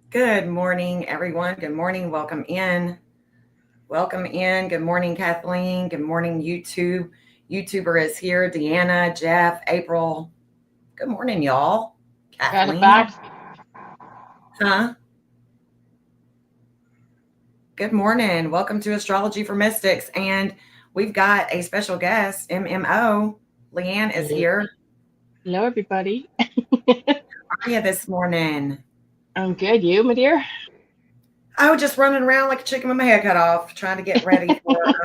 Good morning, everyone. Good morning. Welcome in. Welcome in. Good morning, Kathleen. Good morning, YouTube. YouTuber is here. Deanna, Jeff, April. Good morning, y'all. Got it Kathleen. back. Huh? Good morning. Welcome to Astrology for Mystics. And we've got a special guest, MMO. Leanne is Hello, here. hello, everybody. How are you this morning? I'm good. You, my dear? I was just running around like a chicken with my head cut off, trying to get ready for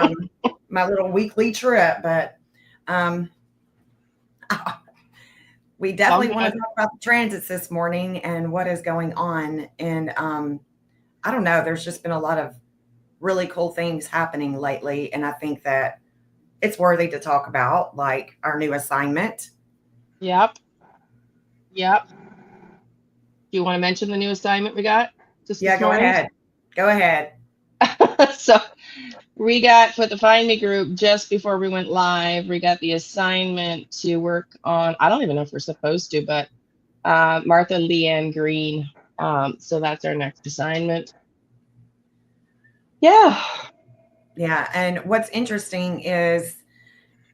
my little weekly trip. But um, we Sounds definitely want to good. talk about the transits this morning and what is going on. And I don't know, there's just been a lot of really cool things happening lately. And I think that it's worthy to talk about, like our new assignment. Yep, yep. Do you want to mention the new assignment we got just Yeah, this go morning? ahead. Go ahead. So we got for the Find Me group just before we went live. We got the assignment to work on. I don't even know if we're supposed to, but Martha Leanne Green. So that's our next assignment. Yeah. Yeah. And what's interesting is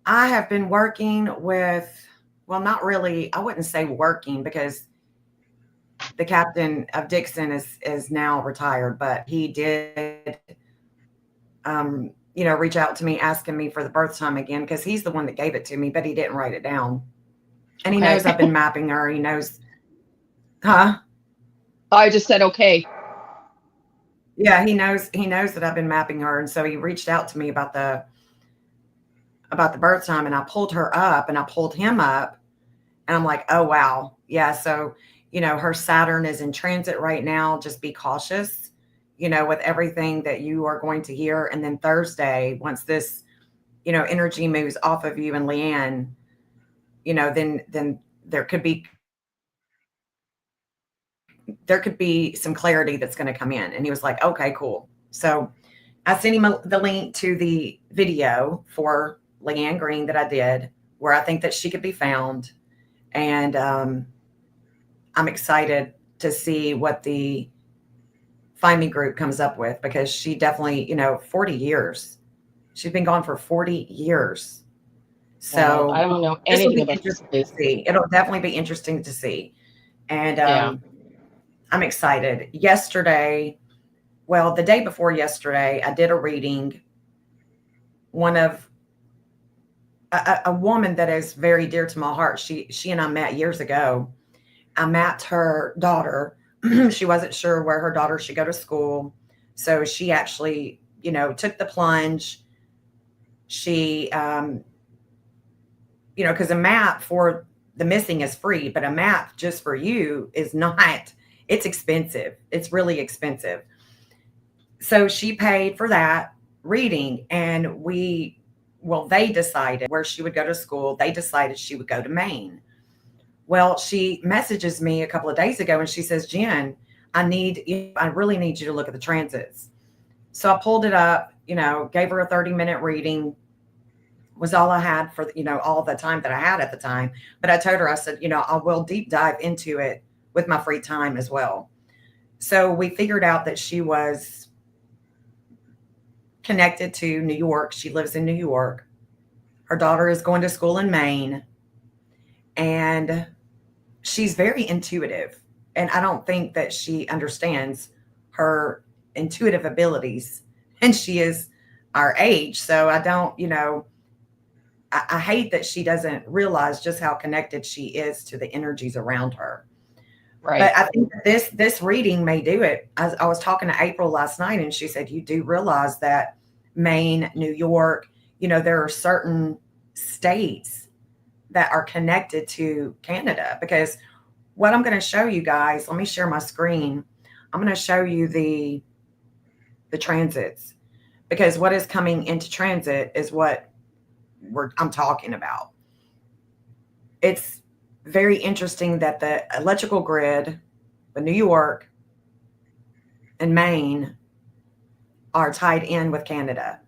I have been working with, well, not really, I wouldn't say working because the captain of Dixon is now retired, but he did reach out to me asking me for the birth time again because he's the one that gave it to me, but he didn't write it down. And he Okay. knows I've been mapping her. He knows, huh? I just said okay. Yeah, he knows that I've been mapping her. And so he reached out to me about the birth time, and I pulled her up and I pulled him up, and I'm like, oh wow. Yeah, so her Saturn is in transit right now. Just be cautious, with everything that you are going to hear. And then Thursday, once this, energy moves off of you and Leanne, then there could be some clarity that's going to come in. And he was like, okay, cool. So I sent him the link to the video for Leanne Green that I did, where I think that she could be found. And I'm excited to see what the Find Me group comes up with because she definitely, 40 years. She's been gone for 40 years. Well, I So don't know this will anything be about this interesting to place. see. It'll definitely be interesting to see. And Yeah. I'm excited. Yesterday, well, the day before yesterday, I did a reading. One of a woman that is very dear to my heart. She and I met years ago. I met her daughter. She wasn't sure where her daughter should go to school, so she actually, took the plunge. She, because a map for the missing is free, but a map just for you is not. It's expensive. It's really expensive. So she paid for that reading, and they decided where she would go to school. They decided she would go to Maine. Well, she messages me a couple of days ago and she says, Jen, I really need you to look at the transits. So I pulled it up, gave her a 30-minute reading, was all I had for, all the time that I had at the time. But I told her, I said, I will deep dive into it with my free time as well. So we figured out that she was connected to New York. She lives in New York. Her daughter is going to school in Maine. And she's very intuitive. And I don't think that she understands her intuitive abilities. And she is our age. So I don't, I hate that she doesn't realize just how connected she is to the energies around her. But Right. I think that this reading may do it. I was talking to April last night, and she said, "You do realize that Maine, New York, there are certain states that are connected to Canada because what I'm going to show you guys, let me share my screen. I'm going to show you the transits because what is coming into transit is what I'm talking about. It's very interesting that the electrical grid with New York and Maine are tied in with Canada.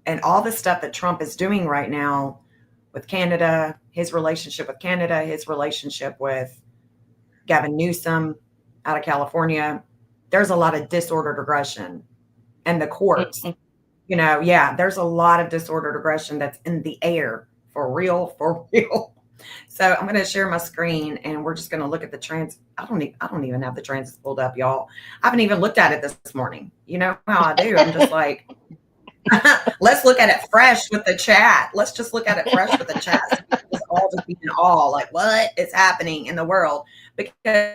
And all the stuff that Trump is doing right now with Canada, his relationship with Canada, his relationship with Gavin Newsom out of California. there's a lot of disordered aggression and the courts. Mhm. Yeah, there's a lot of disordered aggression that's in the air, for real, for real. So I'm going to share my screen and we're just going to look at the trans. I don't even have the transits pulled up, y'all. I haven't even looked at it this morning. You know how I do. I'm just like, let's look at it fresh with the chat. Let's just look at it fresh with the chat. So it's all just be in awe, like what is happening in the world? Because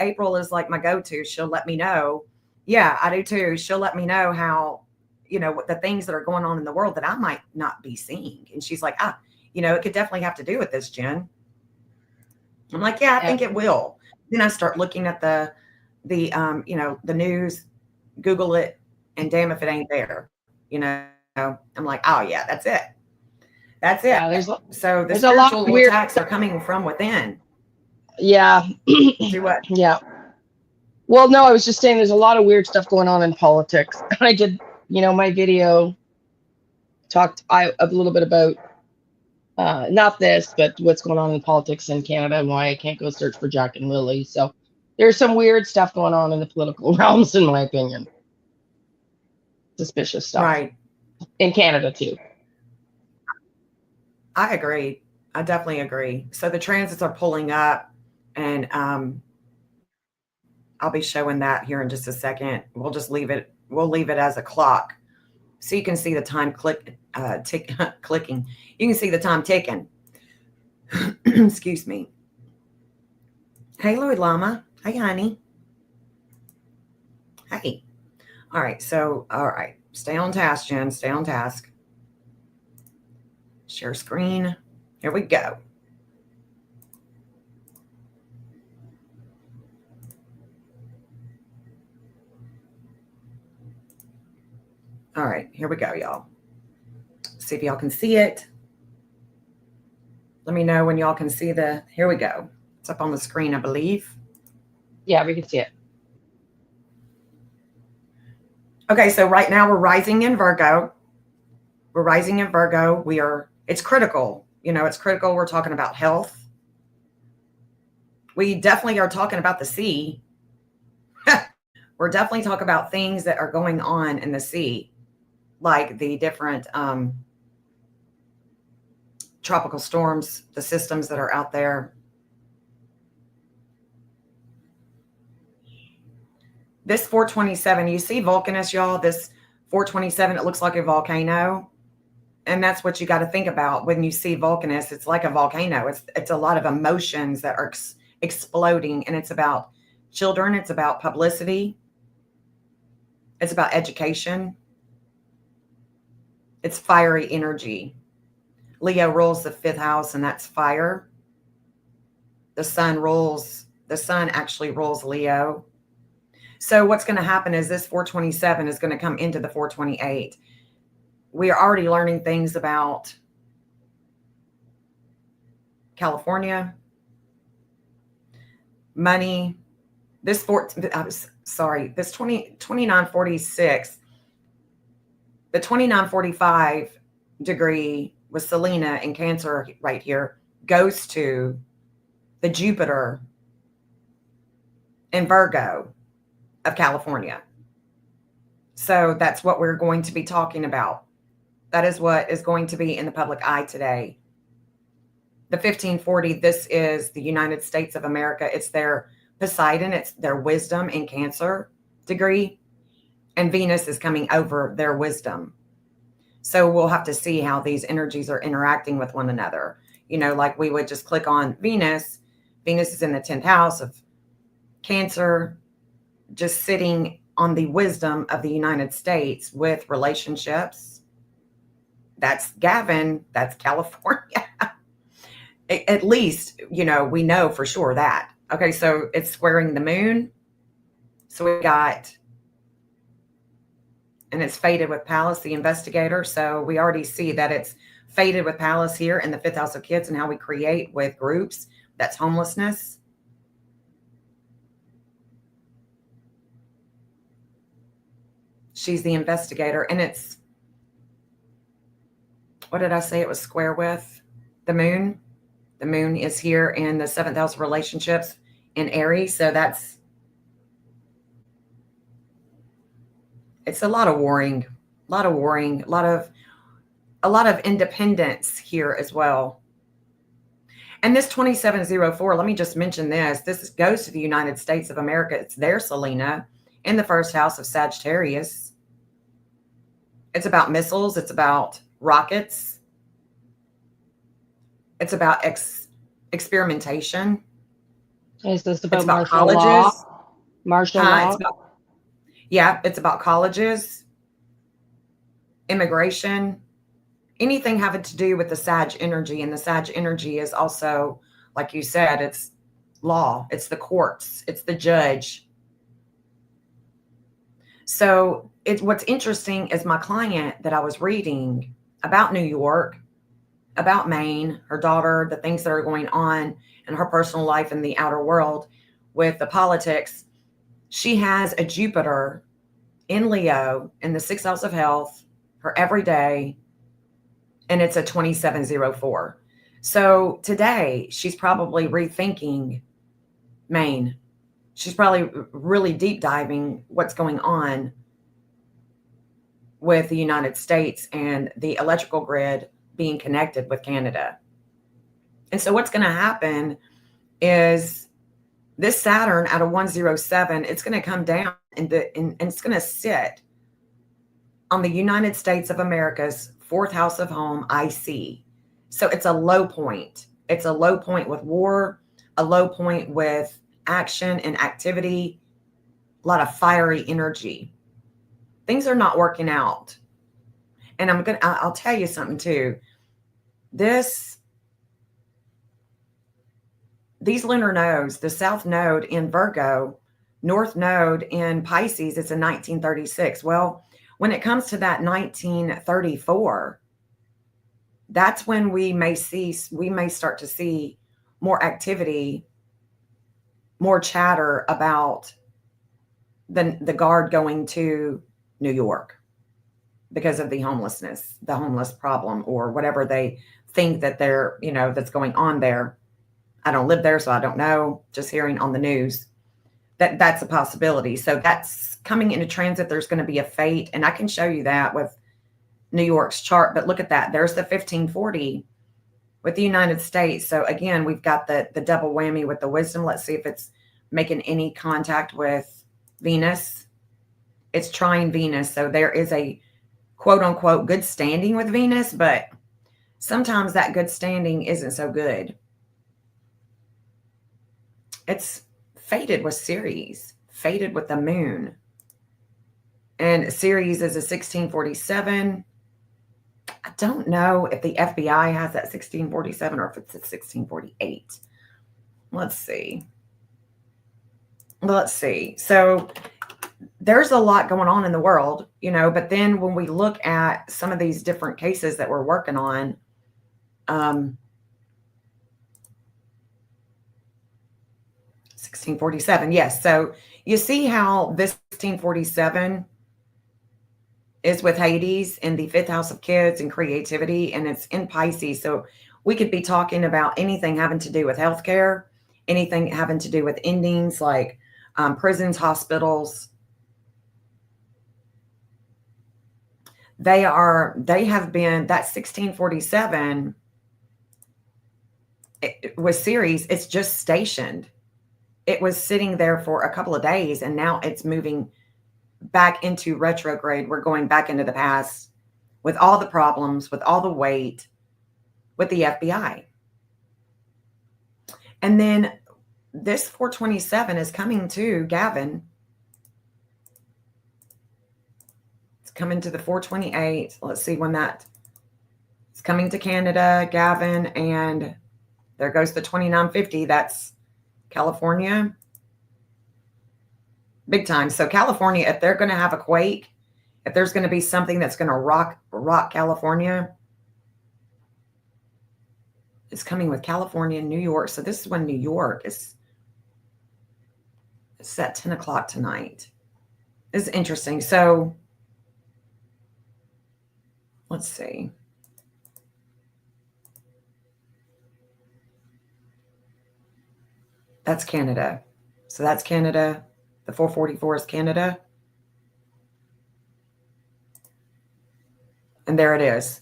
April is like my go-to. She'll let me know. Yeah, I do too. She'll let me know how, what the things that are going on in the world that I might not be seeing. And she's like, it could definitely have to do with this, Jen. I'm like, yeah, I think it will. Then I start looking at the news, Google it, and damn if it ain't there. I'm like, oh yeah, that's it. That's it. Yeah, So the there's a lot of spiritual weird attacks are coming from within. Yeah. Do what? Yeah. Well, no, I was just saying there's a lot of weird stuff going on in politics. I did, my video talked a little bit about not this, but what's going on in politics in Canada and why I can't go search for Jack and Lily. So there's some weird stuff going on in the political realms, in my opinion. Suspicious stuff. Right. In Canada too. I agree. I definitely agree. So the transits are pulling up, and I'll be showing that here in just a second. We'll just leave it. We'll leave it as a clock, so you can see the time clicking. You can see the time ticking. Excuse me. Hey, Lloyd Llama. Hey, honey. Hey. All right. So, all right. Stay on task, Jen. Stay on task. Share screen. Here we go. All right. Here we go, y'all. See if y'all can see it. Let me know when y'all can see here we go. It's up on the screen, I believe. Yeah, we can see it. Okay, so right now we're rising in Virgo. We're rising in Virgo. It's critical. It's critical. We're talking about health. We definitely are talking about the sea. We're definitely talking about things that are going on in the sea, like the different tropical storms, the systems that are out there. This 427, you see Vulcanus, y'all, this 427, it looks like a volcano. And that's what you got to think about when you see Vulcanus. It's like a volcano. It's a lot of emotions that are exploding, and it's about children. It's about publicity. It's about education. It's fiery energy. Leo rules the 5th house, and that's fire. The sun actually rules Leo. So what's going to happen is this 427 is going to come into the 428. We are already learning things about California, money. This 2946, the 2945 degree with Selena in Cancer right here goes to the Jupiter in Virgo of California. So that's what we're going to be talking about. That is what is going to be in the public eye today. The 1540, this is the United States of America. It's their Poseidon. It's their wisdom in Cancer degree. And Venus is coming over their wisdom. So we'll have to see how these energies are interacting with one another. Like we would just click on Venus. Venus is in the 10th house of Cancer, just sitting on the wisdom of the United States with relationships. That's Gavin. That's California. At least, we know for sure that. Okay, so it's squaring the moon. So we got, and it's fated with Pallas, the investigator. So we already see that it's fated with Pallas here in the 5th house of kids and how we create with groups. That's homelessness. She's the investigator. And it's, what did I say it was square with? The moon. The moon is here in the 7th house of relationships in Aries. So that's It's a lot of warring, a lot of warring, a lot of independence here as well. And this 2704, let me just mention this. This goes to the United States of America. It's their Selena in the first house of Sagittarius. It's about missiles, it's about rockets, it's about experimentation. Is this It's about about martial law? colleges. Martial It's law? about, yeah, it's about colleges, immigration, anything having to do with the Sag energy. And the Sag energy is also, like you said, it's law, it's the courts, it's the judge. So it's what's interesting is my client that I was reading about New York, about Maine, her daughter, the things that are going on in her personal life in the outer world with the politics. She has a Jupiter in Leo in the sixth house of health, her everyday, and it's a 2704. So today she's probably rethinking Maine. She's probably really deep diving what's going on with the United States and the electrical grid being connected with Canada. And so what's going to happen is this Saturn out of 107, it's going to come down and it's going to sit on the United States of America's fourth house of home, IC. So it's a low point. It's a low point with war, a low point with action and activity, a lot of fiery energy. Things are not working out. And I'll tell you something too. These lunar nodes, the South Node in Virgo, North Node in Pisces, it's a 1936. Well, when it comes to that 1934, that's when we may start to see more activity, more chatter about the guard going to New York because of the homeless problem, or whatever they think that that's going on there. I don't live there, so I don't know. Just hearing on the news that's a possibility. So that's coming into transit. There's going to be a fate, and I can show you that with New York's chart. But look at that. There's the 1540 with the United States. So again, we've got the double whammy with the wisdom. Let's see if it's making any contact with Venus. It's trying Venus. So there is a quote unquote good standing with Venus, but sometimes that good standing isn't so good. It's fated with Ceres, fated with the moon. And Ceres is a 1647. I don't know if the FBI has that 1647 or if it's a 1648. Let's see. So there's a lot going on in the world, but then when we look at some of these different cases that we're working on, 1647. Yes. So you see how this 1647 is with Hades in the fifth house of kids and creativity, and it's in Pisces. So we could be talking about anything having to do with healthcare, anything having to do with endings like prisons, hospitals. They have been, that 1647 with Ceres, it's just stationed. It was sitting there for a couple of days, and now it's moving back into retrograde. We're going back into the past with all the problems, with all the weight, with the FBI. And then this 427 is coming to Gavin. It's coming to the 428. Let's see when that is coming to Canada, Gavin, and there goes the 2950. That's California. Big time. So California, if they're going to have a quake, if there's going to be something that's going to rock California, it's coming with California and New York. So this is when New York it's at 10 o'clock tonight. This is interesting. So let's see. That's Canada. So that's Canada. The 444 is Canada. And there it is.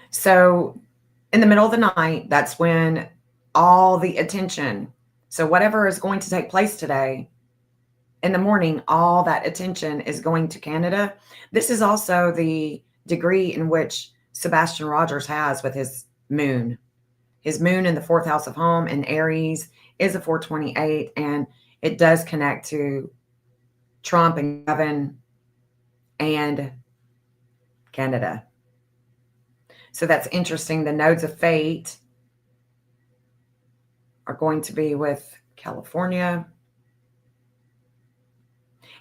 So in the middle of the night, that's when all the attention, so whatever is going to take place today, in the morning, all that attention is going to Canada. This is also the degree in which Sebastian Rogers has with his moon. His moon in the fourth house of home in Aries is a 428, and it does connect to Trump and Kevin and Canada. So that's interesting. The nodes of fate are going to be with California.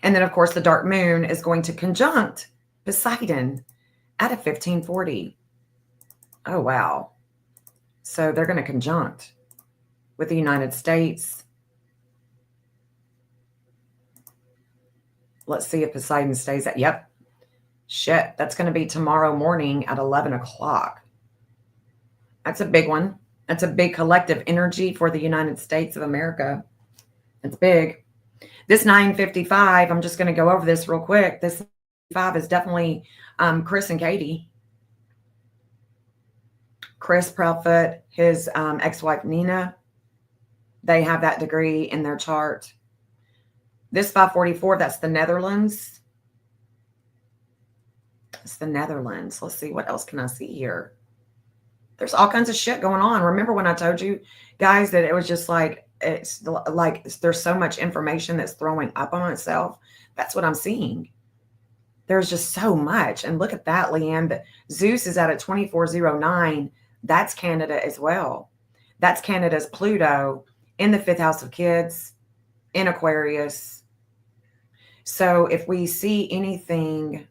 And then, of course, the dark moon is going to conjunct Poseidon at a 1540. Oh, wow. So they're going to conjunct with the United States. Let's see if Poseidon stays at, yep. Shit, that's going to be tomorrow morning at 11 o'clock. That's a big one. That's a big collective energy for the United States of America. It's big. This 955, I'm just going to go over this real quick. This 5 is definitely Chris and Katie. Chris Proudfoot, his ex-wife Nina, they have that degree in their chart. This 544, that's the Netherlands. It's the Netherlands. Let's see, what else can I see here? There's all kinds of shit going on. Remember when I told you guys that it was just like, it's like there's so much information that's throwing up on itself. That's what I'm seeing. There's just so much. And look at that, Leanne. The Zeus is at a 2409. That's Canada as well. That's Canada's Pluto in the 5th house of kids in Aquarius. So if we see anything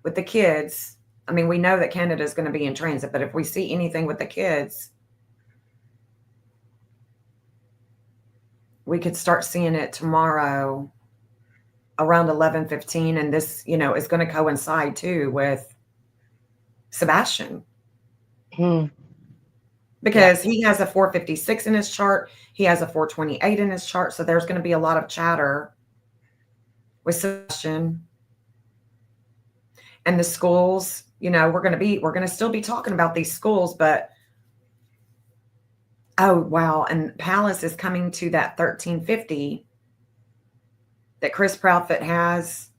with the kids, I mean, we know that Canada is going to be in transit, but if we see anything with the kids, we could start seeing it tomorrow around 11:15. And this, is going to coincide too with Sebastian. Because he has a 456 in his chart. He has a 428 in his chart. So there's going to be a lot of chatter with Sebastian. And the schools, we're going to still be talking about these schools, but oh, wow. And Palace is coming to that 1350 that Chris Proudfoot has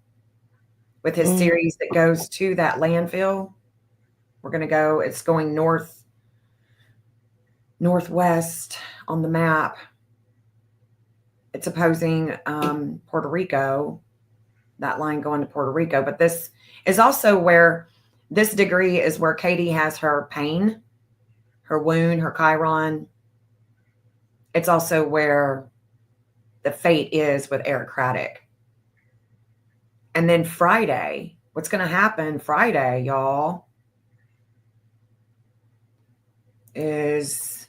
with his series that goes to that landfill. We're going to go, it's going northwest on the map. It's opposing Puerto Rico, that line going to Puerto Rico. But this is also where this degree is where Katie has her pain, her wound, her Chiron. It's also where the fate is with Eric Craddock. And then Friday, what's going to happen Friday, y'all, is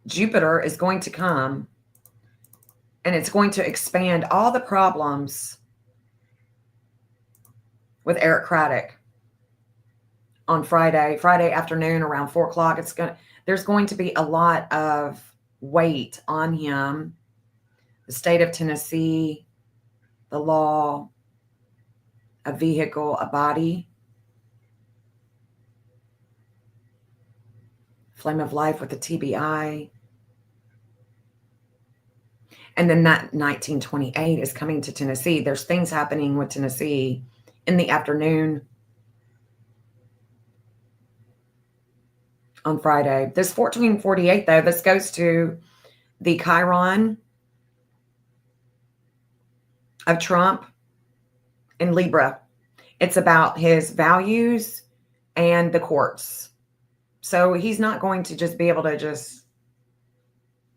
Jupiter is going to come and it's going to expand all the problems with Eric Craddock on Friday afternoon around 4 o'clock. There's going to be a lot of weight on him. The state of Tennessee, the law, a vehicle, a body. Flame of life with the TBI. And then that 1928 is coming to Tennessee. There's things happening with Tennessee in the afternoon on Friday. This 1448, though, this goes to the Chiron of Trump in Libra. It's about his values and the courts. So he's not going to just be able to just,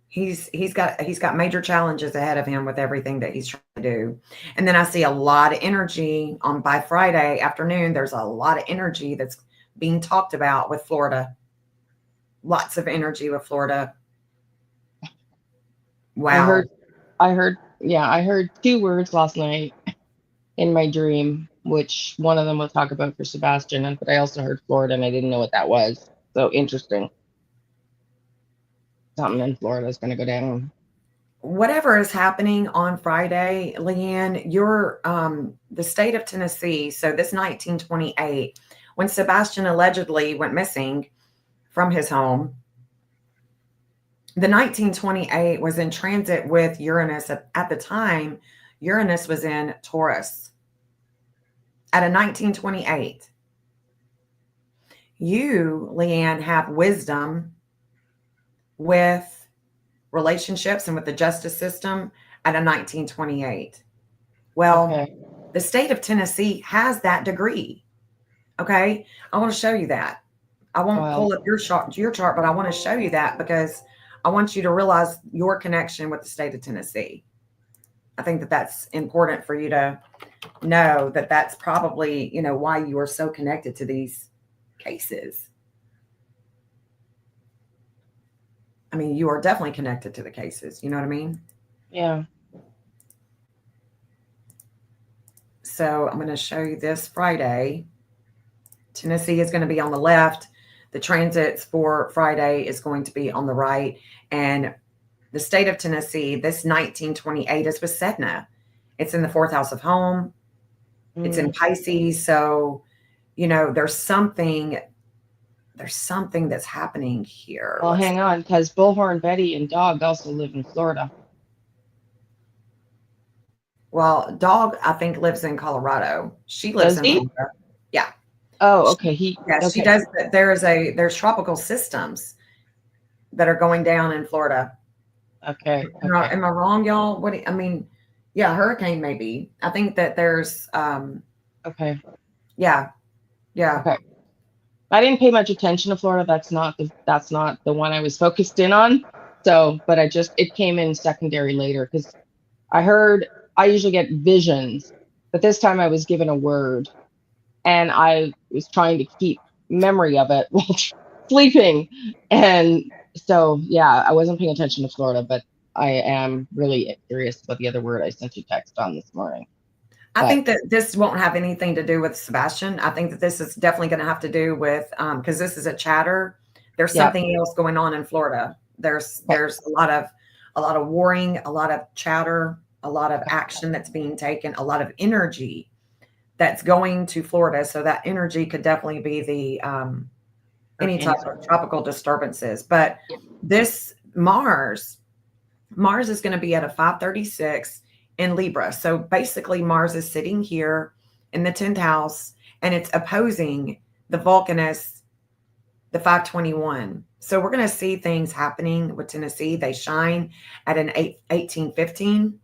he's got major challenges ahead of him with everything that he's trying to do. And then I see a lot of energy by Friday afternoon. There's a lot of energy that's being talked about with Florida. Lots of energy with Florida. Wow. I heard 2 words last night in my dream, which one of them we'll talk about for Sebastian, but I also heard Florida and I didn't know what that was. So interesting. Something in Florida is going to go down. whatever is happening on Friday, Leanne, you're the state of Tennessee. So this 1928, when Sebastian allegedly went missing from his home, the 1928 was in transit with Uranus. At the time, Uranus was in Taurus. At a 1928, you, Leanne, have wisdom with relationships and with the justice system at a 1928. Well, Okay. the state of Tennessee has that degree. Okay. I want to show you that. I won't Well, pull up your chart, but I want to show you that because I want you to realize your connection with the state of Tennessee. I think that that's important for you to know that that's probably, why you are so connected to these cases. I mean, you are definitely connected to the cases. You know what I mean? yeah. So I'm going to show you this Friday. Tennessee is going to be on the left. The transits for Friday is going to be on the right. And the state of Tennessee, this 1928 is with Sedna. It's in the fourth house of home. It's in Pisces. So, there's something that's happening here. Well, hang on, because Bullhorn Betty and Dog also live in Florida. Well, Dog, I think, lives in Colorado. She lives Does in he? Florida. Yeah. Oh, okay. Yeah, Okay. she does. There's tropical systems that are going down in Florida. Okay. Am I wrong, y'all? I mean, yeah, hurricane maybe. I think that there's Okay. yeah. Okay. I didn't pay much attention to Florida. That's not the one I was focused in on. So, but it came in secondary later because I usually get visions, but this time I was given a word and I was trying to keep memory of it while sleeping. And so, yeah, I wasn't paying attention to Florida, but I am really curious about the other word I sent you text on this morning. I think that this won't have anything to do with Sebastian. I think that this is definitely going to have to do with because this is a chatter. There's something else going on in Florida. There's a lot of warring, a lot of chatter, a lot of action that's being taken, a lot of energy that's going to Florida. So that energy could definitely be the any type of tropical disturbances. But this Mars is going to be at a 536 in Libra. So basically, Mars is sitting here in the 10th house and it's opposing the Vulcanus, the 521. So we're going to see things happening with Tennessee. They shine at an 1815,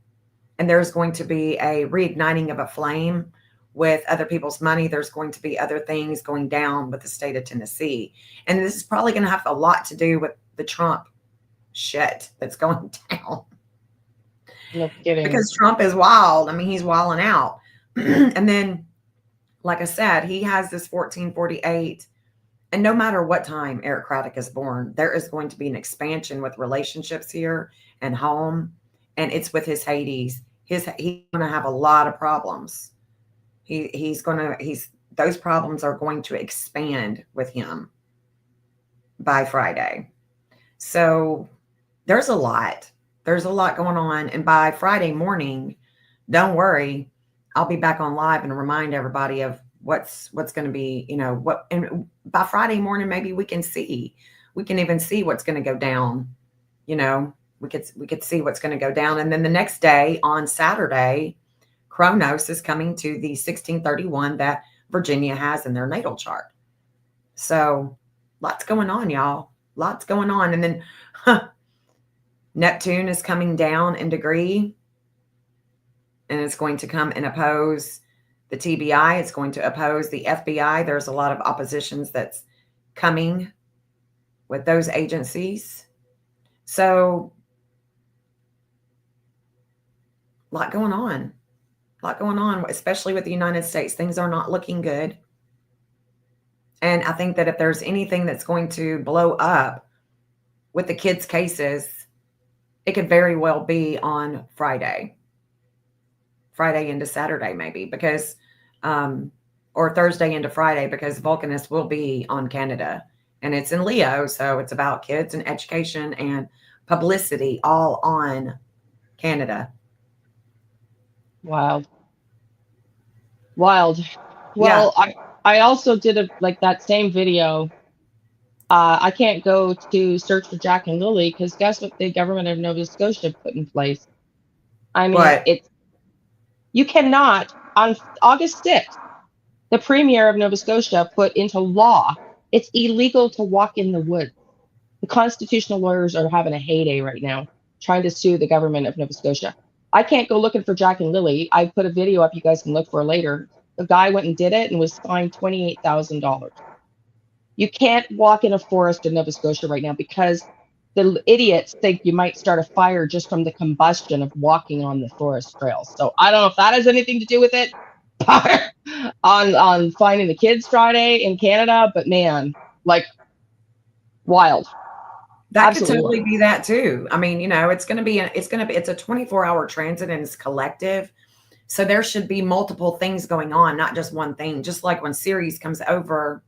and there's going to be a reigniting of a flame with other people's money. There's going to be other things going down with the state of Tennessee. And this is probably going to have a lot to do with the Trump shit that's going down. No kidding. Because Trump is wild. I mean, he's wilding out. And then, like I said, he has this 1448. And no matter what time Eric Craddock is born, there is going to be an expansion with relationships here and home. And it's with his Hades. He's going to have a lot of problems. Those problems are going to expand with him by Friday. So there's a lot. There's a lot going on. And by Friday morning, don't worry, I'll be back on live and remind everybody of what's going to be, and by Friday morning, maybe we can even see what's going to go down. We could see what's going to go down. And then the next day on Saturday, Kronos is coming to the 1631 that Virginia has in their natal chart. So lots going on, y'all. Lots going on. And then, Neptune is coming down in degree, and it's going to come and oppose the TBI. It's going to oppose the FBI. There's a lot of oppositions that's coming with those agencies. So, a lot going on. A lot going on, especially with the United States. Things are not looking good. And I think that if there's anything that's going to blow up with the kids' cases, it could very well be on Friday into Saturday, maybe, because, or Thursday into Friday, because Vulcanus will be on Canada and it's in Leo. So it's about kids and education and publicity all on Canada. Wild. Well, I also did like that same video. I can't go to search for Jack and Lily because guess what the government of Nova Scotia put in place? I mean, What? you cannot, on August 6th, the premier of Nova Scotia put into law, it's illegal to walk in the woods. The constitutional lawyers are having a heyday right now, trying to sue the government of Nova Scotia. I can't go looking for Jack and Lily. I put a video up you guys can look for later. The guy went and did it and was fined $28,000. You can't walk in a forest in Nova Scotia right now because the idiots think you might start a fire just from the combustion of walking on the forest trails. So I don't know if that has anything to do with it on finding the kids Friday in Canada, but man, like wild. That Absolutely could totally wild. be that too. I mean, it's a 24-hour transit and it's collective. So there should be multiple things going on, not just one thing. Just like when Ceres comes over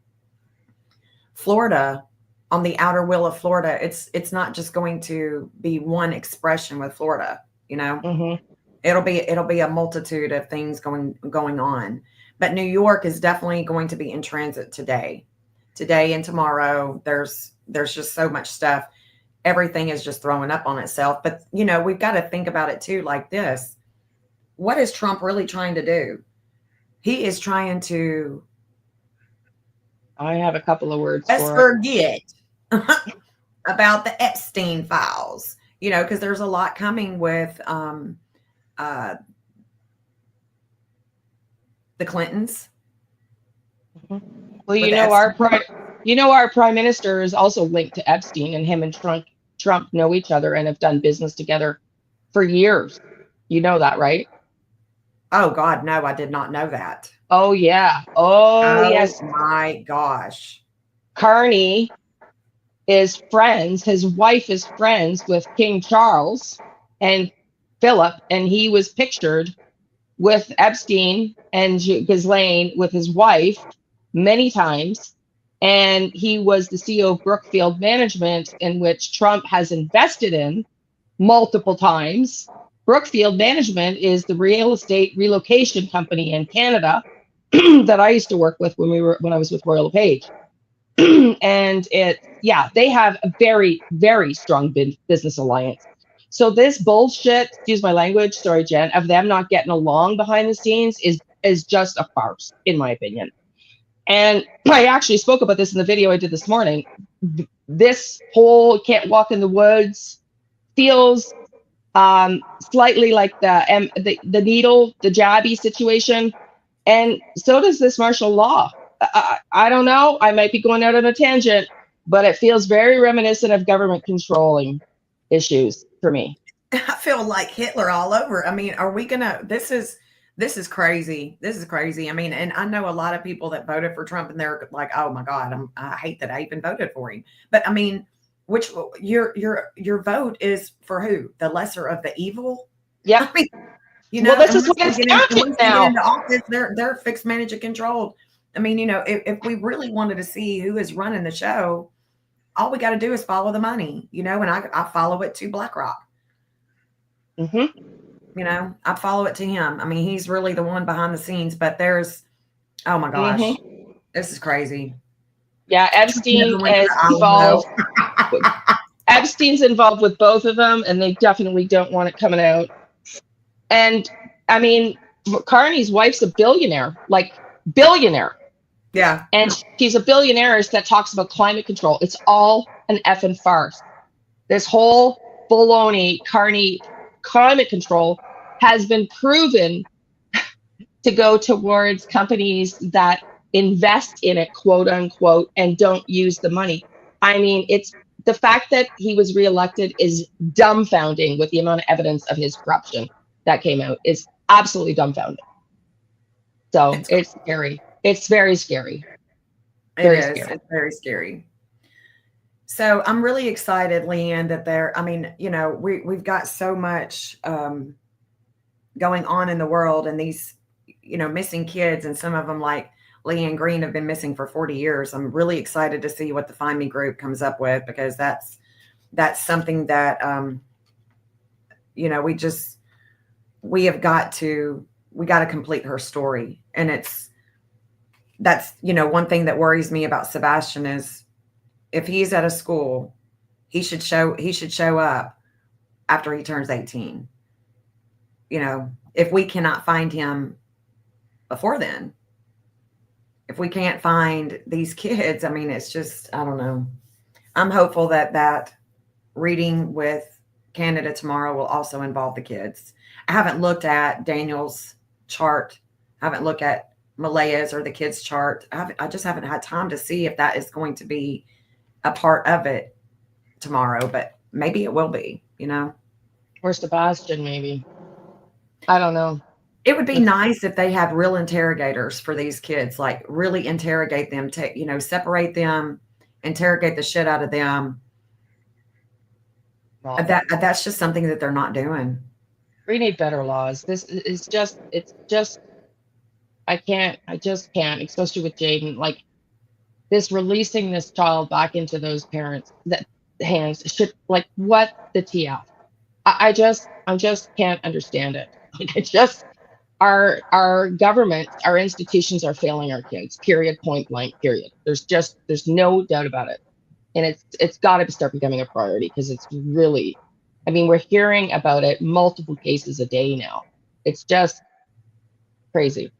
Florida, on the outer wheel of Florida, it's not just going to be one expression with Florida, Mm-hmm. It'll be a multitude of things going on. But New York is definitely going to be in transit today and tomorrow. There's just so much stuff. Everything is just throwing up on itself. But we've got to think about it too, like this. What is Trump really trying to do? He is trying to, I have a couple of words let's for it. forget about the Epstein files, because there's a lot coming with the Clintons. Well, with our prime minister is also linked to Epstein, and him and Trump know each other and have done business together for years. You know that, right? Oh God, no, I did not know that. Oh yeah. Oh yes. My gosh. Carney is friends. His wife is friends with King Charles and Philip, and he was pictured with Epstein and Ghislaine with his wife many times. And he was the CEO of Brookfield Management, in which Trump has invested in multiple times. Brookfield Management is the real estate relocation company in Canada that I used to work with when I was with Royal LePage. And they have a very, very strong business alliance. So this bullshit, excuse my language, sorry, Jen, of them not getting along behind the scenes is just a farce, in my opinion. And I actually spoke about this in the video I did this morning. This whole can't walk in the woods feels slightly like the needle, the jabby situation. And so does this martial law. I don't know. I might be going out on a tangent, but it feels very reminiscent of government controlling issues for me. I feel like Hitler all over. I mean, are we gonna? This is crazy. This is crazy. I mean, and I know a lot of people that voted for Trump, and they're like, "Oh my God, I hate that I even voted for him." But I mean, which your vote is for who? The lesser of the evil? Yeah. I mean, well, this is what it's counting now. Get into office, they're fixed, managed, and controlled. I mean, if we really wanted to see who is running the show, all we got to do is follow the money, and I follow it to BlackRock. Mm-hmm. I follow it to him. I mean, he's really the one behind the scenes, but oh my gosh, This is crazy. Yeah, Epstein is involved. Epstein's involved with both of them, and they definitely don't want it coming out. And I mean, Carney's wife's a billionaire, like billionaire. Yeah. And she's a billionaire that talks about climate control. It's all an effing farce. This whole baloney Carney climate control has been proven to go towards companies that invest in it, quote unquote, and don't use the money. I mean, it's the fact that he was reelected is dumbfounding with the amount of evidence of his corruption that came out is absolutely dumbfounding. So it's scary. It's very scary. Very scary. It's very scary. So I'm really excited, Leanne, that we've got so much going on in the world, and these, missing kids, and some of them, like Leanne Green, have been missing for 40 years. I'm really excited to see what the Find Me group comes up with, because that's something that You know, we got to complete her story. And that's, you know, one thing that worries me about Sebastian is if he's at a school, he should show up after he turns 18. You know, if we cannot find him before then, if we can't find these kids, I mean, it's just, I don't know. I'm hopeful that reading with Canada tomorrow will also involve the kids. I haven't looked at Daniel's chart. I haven't looked at Malaya's or the kids' chart. I just haven't had time to see if that is going to be a part of it tomorrow, but maybe it will be, you know? Or Sebastian, maybe. I don't know. It would be nice if they had real interrogators for these kids, like really interrogate them, take, you know, separate them, interrogate the shit out of them. Wow. That's just something that they're not doing. We need better laws. This is just, it's just, I just can't, especially with Jaden, like this releasing this child back into those parents that hands should, like, what the TF? I just can't understand it. Like, it just, our government, our institutions are failing our kids, period, point blank, period. There's no doubt about it. And it's got to start becoming a priority because it's really, I mean, we're hearing about it multiple cases a day now. It's just crazy.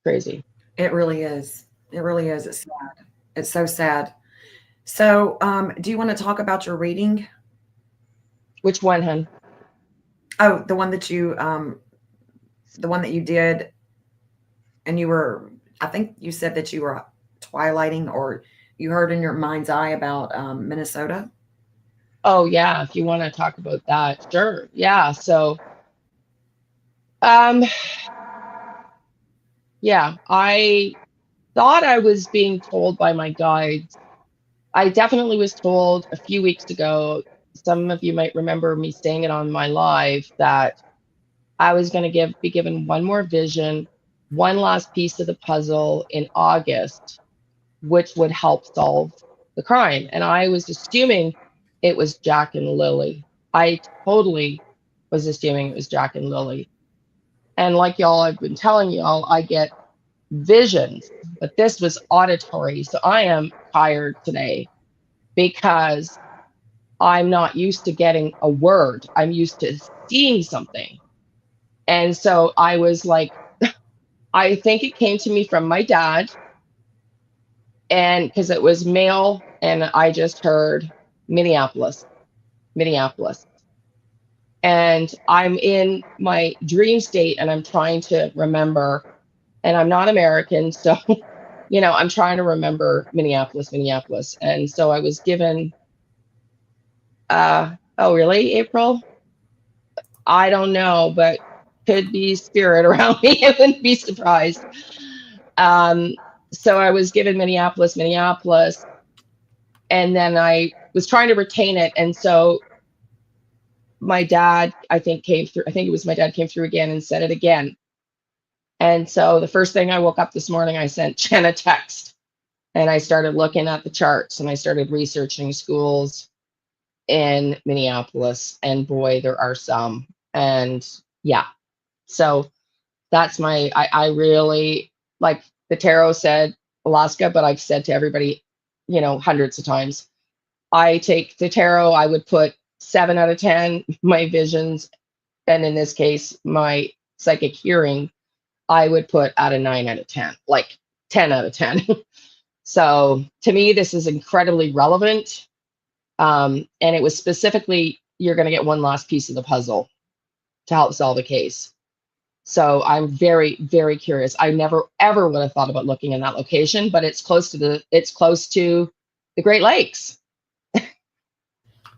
Crazy. It really is. It really is. It's sad. It's so sad. So, do you want to talk about your reading? Which one, hun? Oh, the one that you did, and you were, I think you said that you were twilighting, or you heard in your mind's eye about Minnesota. Oh yeah, if you want to talk about that, sure. Yeah. So, yeah, I thought I was being told by my guides. I definitely was told a few weeks ago. Some of you might remember me saying it on my live that I was going to be given one more vision, one last piece of the puzzle in August, which would help solve the crime. And I was assuming it was Jack and Lily. I totally was assuming it was Jack and Lily. And like y'all, I've been telling y'all, I get visions, but this was auditory. So I am tired today because I'm not used to getting a word. I'm used to seeing something. And so I was like, I think it came to me from my dad. And because it was male, and I just heard Minneapolis. And I'm in my dream state and I'm trying to remember, and I'm not American. So, you know, I'm trying to remember Minneapolis. And so I was given, oh, really, April? I don't know, but could be spirit around me. I wouldn't be surprised. So I was given Minneapolis. And then I was trying to retain it. And so my dad, I think it was my dad came through again and said it again. And so the first thing I woke up this morning, I sent Jen a text and I started looking at the charts and I started researching schools in Minneapolis. And boy, there are some. And yeah, so that's I really, like the tarot said Alaska, but I've said to everybody, you know, hundreds of times, I take the tarot, I would put 7 out of 10, my visions, and in this case, my psychic hearing, I would put at a 9 out of 10, like 10 out of 10. So to me, this is incredibly relevant. And it was specifically, you're going to get one last piece of the puzzle to help solve the case. So I'm very, very curious. I never, ever would have thought about looking in that location, but it's close to the Great Lakes.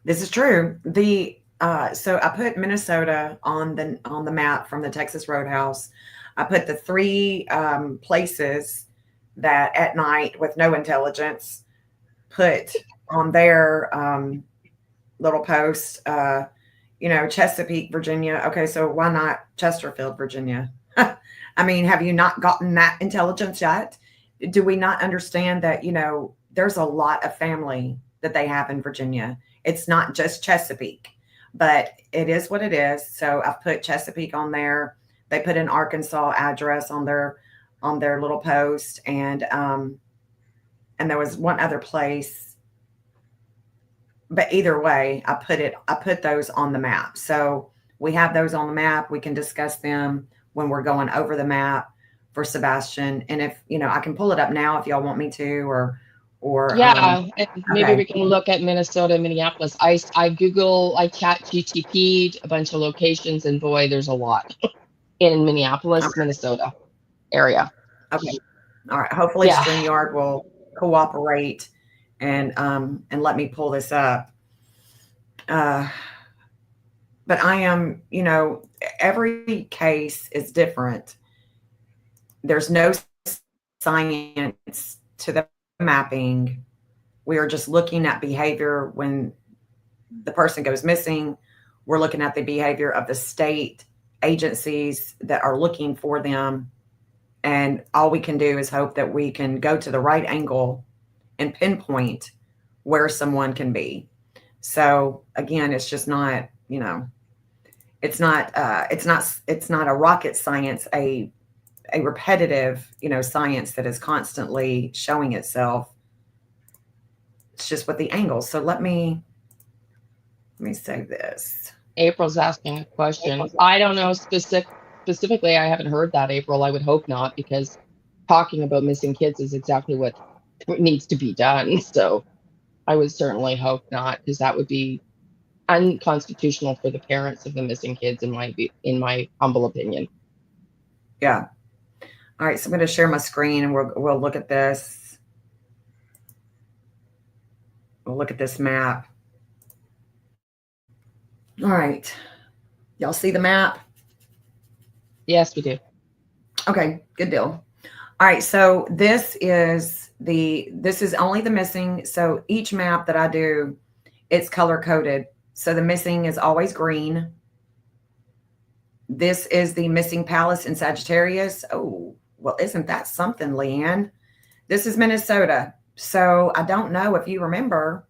This is true. So I put Minnesota on the map from the Texas Roadhouse. I put the 3 places that at night with no intelligence put on their little post. You know, Chesapeake, Virginia. Okay, so why not Chesterfield, Virginia? I mean, have you not gotten that intelligence yet? Do we not understand that, you know, there's a lot of family that they have in Virginia? It's not just Chesapeake. but it is what it is. So I've put Chesapeake on there. They put an Arkansas address on their little post, and there was one other place, but either way, I put those on the map. So we have those on the map. We can discuss them when we're going over the map for Sebastian. And if, I can pull it up now if y'all want me to, or Yeah, and maybe okay. we can look at Minnesota, Minneapolis. I chat GTP'd a bunch of locations, and boy, there's a lot in Minneapolis, Okay. Minnesota area. Okay. All right. Hopefully Yeah. StreamYard will cooperate and let me pull this up. But I am, every case is different. There's no science to the mapping. We are just looking at behavior when the person goes missing. We're looking at the behavior of the state agencies that are looking for them. And all we can do is hope that we can go to the right angle and pinpoint where someone can be. So again, it's just not, it's not a rocket science, a repetitive, science that is constantly showing itself. It's just with the angles. So let me say this. April's asking a question. I don't know specifically. I haven't heard that, April. I would hope not, because talking about missing kids is exactly what needs to be done. So I would certainly hope not, because that would be unconstitutional for the parents of the missing kids, in my humble opinion. Yeah. All right. So I'm going to share my screen and we'll look at this. We'll look at this map. All right. Y'all see the map? Yes, we do. Okay, good deal. All right, so this is only the missing. So each map that I do, it's color coded. So the missing is always green. This is the missing palace in Sagittarius. Oh, well, isn't that something, Leanne? This is Minnesota. So I don't know if you remember,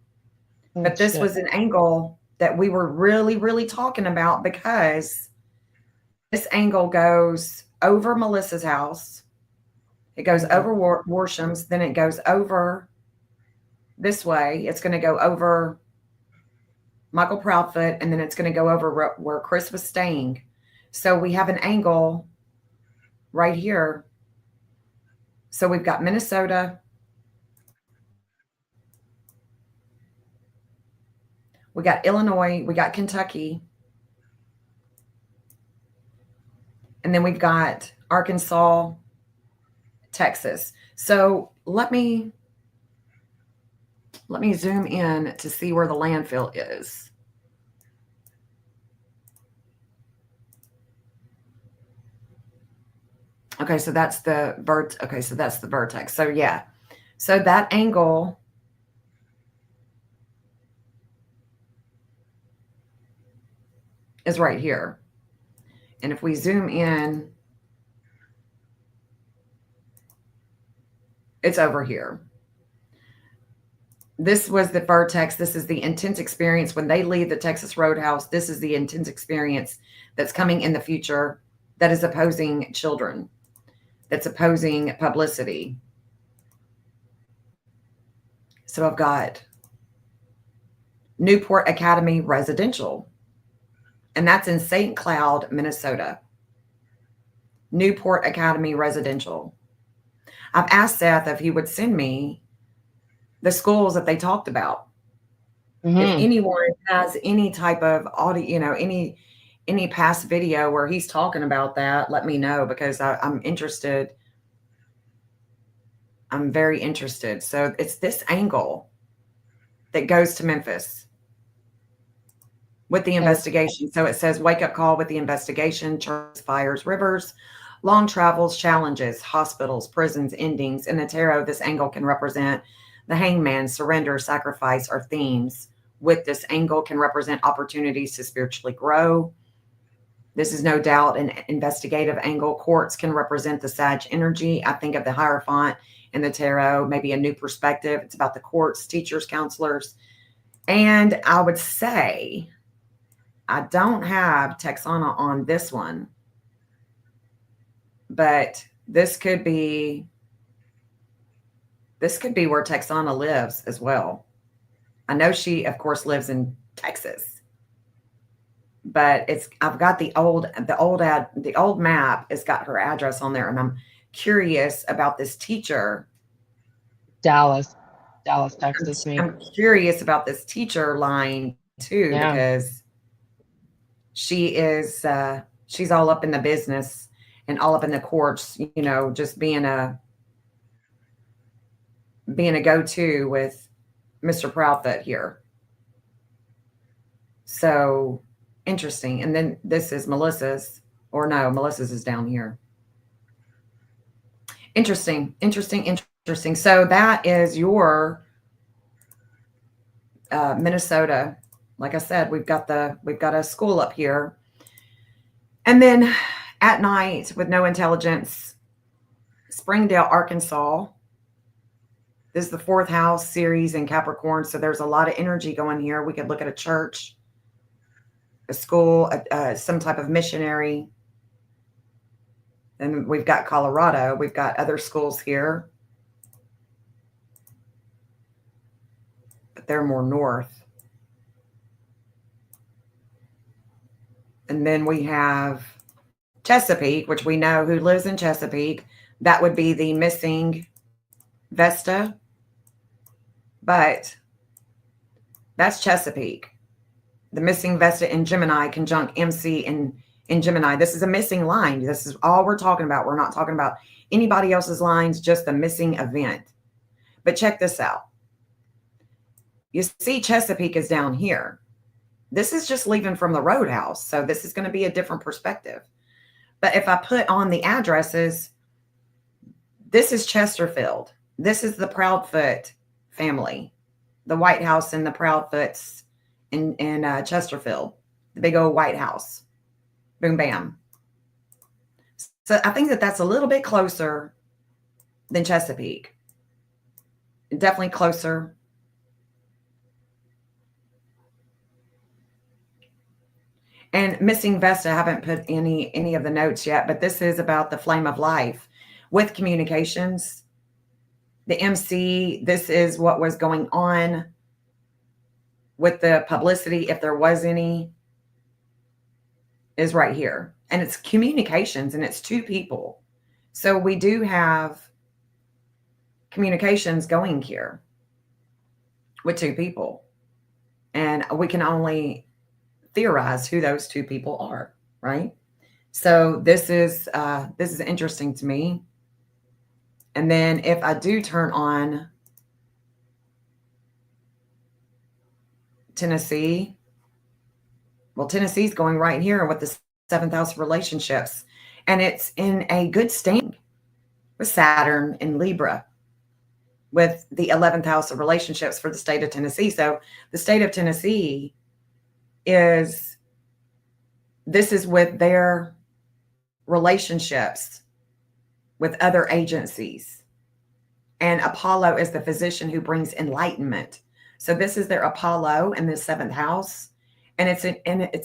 but this was an angle that we were really, really talking about, because this angle goes over Melissa's house. It goes over Warsham's, then it goes over this way. It's going to go over Michael Proudfoot, and then it's going to go over where Chris was staying. So we have an angle right here. So we've got Minnesota. We got Illinois. We got Kentucky. And then we've got Arkansas, Texas. So let me zoom in to see where the landfill is. Okay, so that's the vertex. So yeah. So that angle is right here. And if we zoom in, it's over here. This was the vertex. This is the intense experience when they leave the Texas Roadhouse. This is the intense experience that's coming in the future, that is opposing children, that's opposing publicity. So I've got Newport Academy Residential, and that's in St. Cloud, Minnesota. Newport Academy Residential. I've asked Seth if he would send me the schools that they talked about. Mm-hmm. If anyone has any type of audio, any past video where he's talking about that, let me know, because I'm interested. I'm very interested. So it's this angle that goes to Memphis with the investigation. So it says wake up call with the investigation, churches, fires, rivers, long travels, challenges, hospitals, prisons, endings. In the tarot, this angle can represent the hangman, surrender, sacrifice, or themes. With this angle can represent opportunities to spiritually grow. This is no doubt an investigative angle. Quartz can represent the Sag energy. I think of the Hierophant in the tarot, maybe a new perspective. It's about the quartz, teachers, counselors. And I would say I don't have Texana on this one, but this could be where Texana lives as well. I know she, of course, lives in Texas, but I've got the old map. It's got her address on there, and I'm curious about this teacher. Dallas, Texas. I'm curious about this teacher line too, because she is she's all up in the business and all up in the courts, you know, just being a go-to with Mr. Proudfoot here. So interesting. And then this is Melissa's, or no, Melissa's is down here. Interesting. So that is your Minnesota. Like I said, we've got a school up here. And then at night, with no intelligence, Springdale, Arkansas. This is the 4th house series in Capricorn. So there's a lot of energy going here. We could look at a church, a school, some type of missionary. And we've got Colorado. We've got other schools here, but they're more north. And then we have Chesapeake, which we know who lives in Chesapeake. That would be the missing Vesta. But that's Chesapeake. The missing Vesta in Gemini conjunct MC in Gemini. This is a missing line. This is all we're talking about. We're not talking about anybody else's lines, just the missing event. But check this out. You see Chesapeake is down here. This is just leaving from the roadhouse. So this is going to be a different perspective. But if I put on the addresses, this is Chesterfield. This is the Proudfoot family, the White House and the Proudfoots in Chesterfield, the big old White House. Boom, bam. So I think that's a little bit closer than Chesapeake. Definitely closer. And missing Vesta, I haven't put any of the notes yet, but this is about the flame of life with communications. The MC, this is what was going on with the publicity, if there was any, is right here. And it's communications, and it's 2 people. So we do have communications going here with 2 people. And we can only theorize who those 2 people are, right? So this is interesting to me. And then if I do turn on Tennessee, well, Tennessee's going right here with the 7th house of relationships, and it's in a good standing with Saturn in Libra, with the 11th house of relationships for the state of Tennessee. So the state of Tennessee this is with their relationships with other agencies. And Apollo is the physician who brings enlightenment. So this is their Apollo in the 7th house, and it's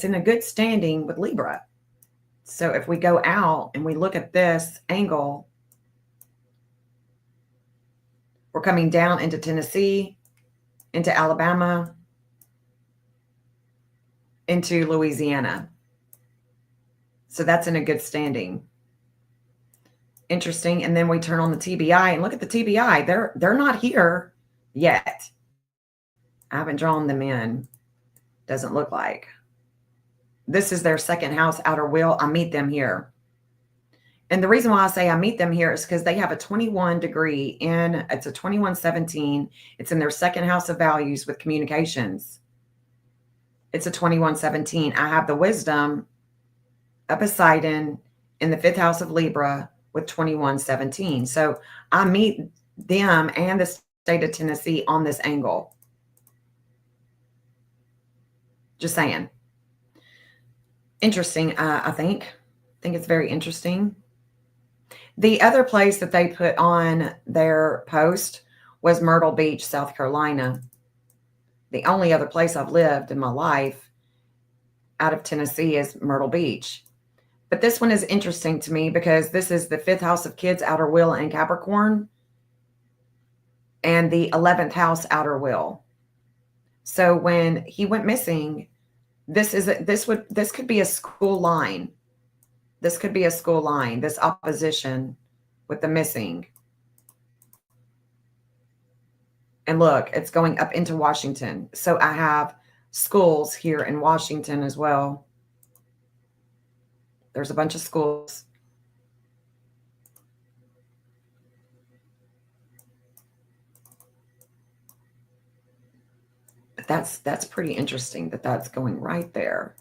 in a good standing with Libra. So if we go out and we look at this angle, we're coming down into Tennessee, into Alabama, into Louisiana. So that's in a good standing. Interesting. And then we turn on the TBI and look at the TBI. They're not here yet. I haven't drawn them in. Doesn't look like. This is their 2nd house outer wheel. I meet them here. And the reason why I say I meet them here is because they have a 21 degree it's a 2117. It's in their 2nd house of values with communications. It's a 2117. I have the wisdom of Poseidon in the 5th house of Libra with 2117. So I meet them and the state of Tennessee on this angle. Just saying. Interesting, I think. I think it's very interesting. The other place that they put on their post was Myrtle Beach, South Carolina. The only other place I've lived in my life. out of Tennessee is Myrtle Beach. But this one is interesting to me because this is the 5th house of kids, outer wheel, and Capricorn, and the 11th house, outer wheel. So when he went missing, this could be a school line. This could be a school line, this opposition with the missing. And look, it's going up into Washington. So I have schools here in Washington as well. There's a bunch of schools. But that's pretty interesting that that's going right there.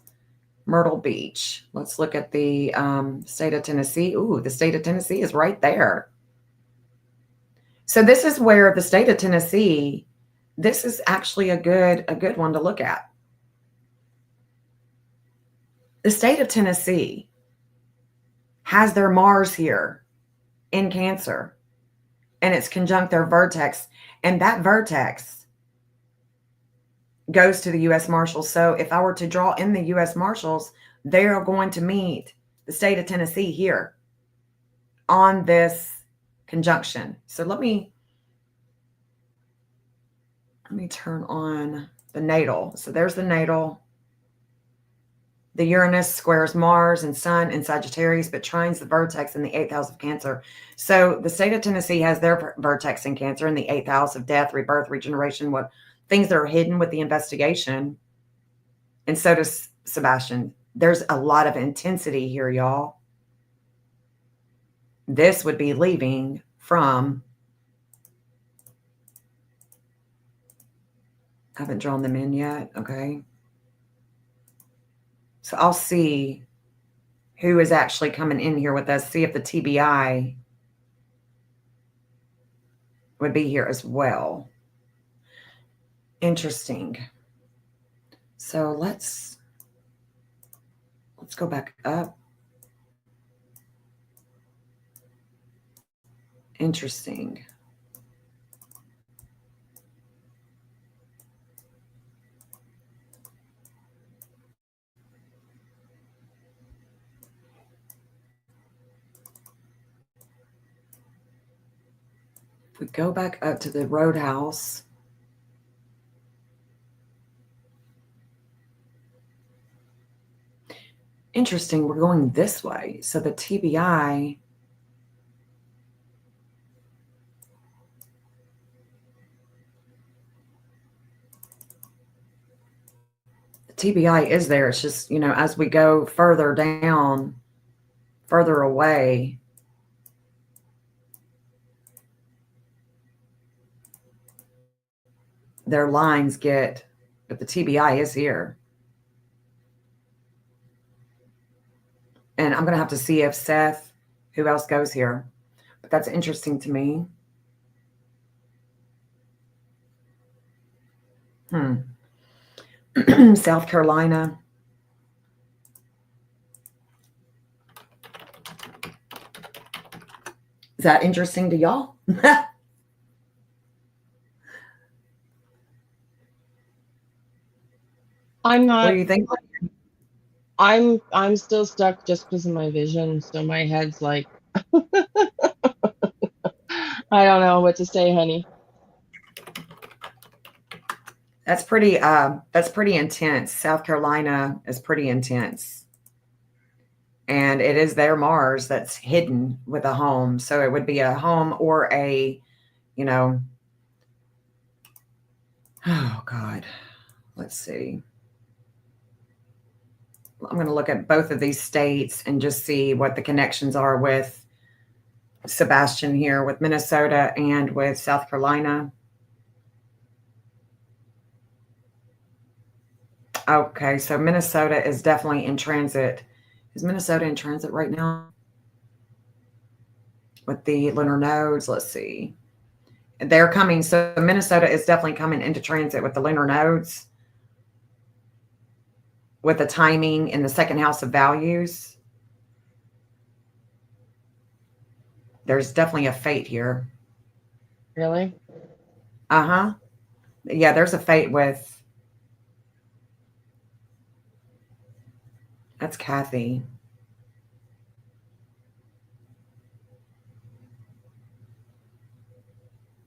Myrtle Beach. Let's look at the state of Tennessee. Ooh, the state of Tennessee is right there. So this is where the state of Tennessee, this is actually a good one to look at. The state of Tennessee has their Mars here in Cancer, and it's conjunct their vertex, and that vertex goes to the U.S. Marshals. So if I were to draw in the U.S. Marshals, they are going to meet the state of Tennessee here on this conjunction. So let me turn on the natal. So there's the natal. The Uranus squares Mars and Sun in Sagittarius, but trines the vertex in the 8th house of Cancer. So the state of Tennessee has their vertex in Cancer in the 8th house of death, rebirth, regeneration, what things that are hidden with the investigation. And so does Sebastian. There's a lot of intensity here, y'all. This would be leaving from, I haven't drawn them in yet. Okay. So I'll see who is actually coming in here with us, see if the TBI would be here as well. Interesting. So let's go back up. Interesting. If we go back up to the Roadhouse, interesting, we're going this way. So the TBI, TBI is there. It's just, as we go further down, further away, their lines get, but the TBI is here. And I'm going to have to see if Seth, who else goes here. But that's interesting to me. South Carolina. Is that interesting to y'all? I'm not. What do you think? I'm still stuck just because of my vision. So my head's like, I don't know what to say, honey. That's pretty intense. South Carolina is pretty intense. And it is their Mars that's hidden with a home. So it would be a home or a, oh God, let's see. I'm going to look at both of these states and just see what the connections are with Sebastian here, with Minnesota and with South Carolina. Okay, so Minnesota is definitely in transit. Is Minnesota in transit right now? With the lunar nodes, let's see. They're coming. So Minnesota is definitely coming into transit with the lunar nodes, with the timing in the 2nd house of values. There's definitely a fate here. Really? Uh-huh. Yeah, there's a fate with That's Kathy.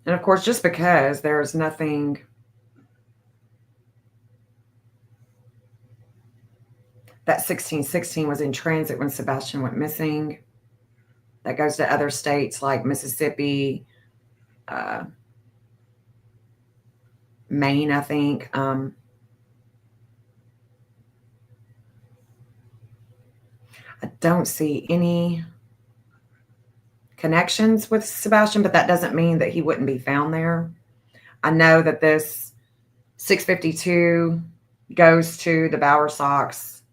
And of course, just because there's nothing, that 1616 was in transit when Sebastian went missing. That goes to other states like Mississippi, uh, Maine, I think. I don't see any connections with Sebastian, but that doesn't mean that he wouldn't be found there. I know that this 652 goes to the Bower Sox.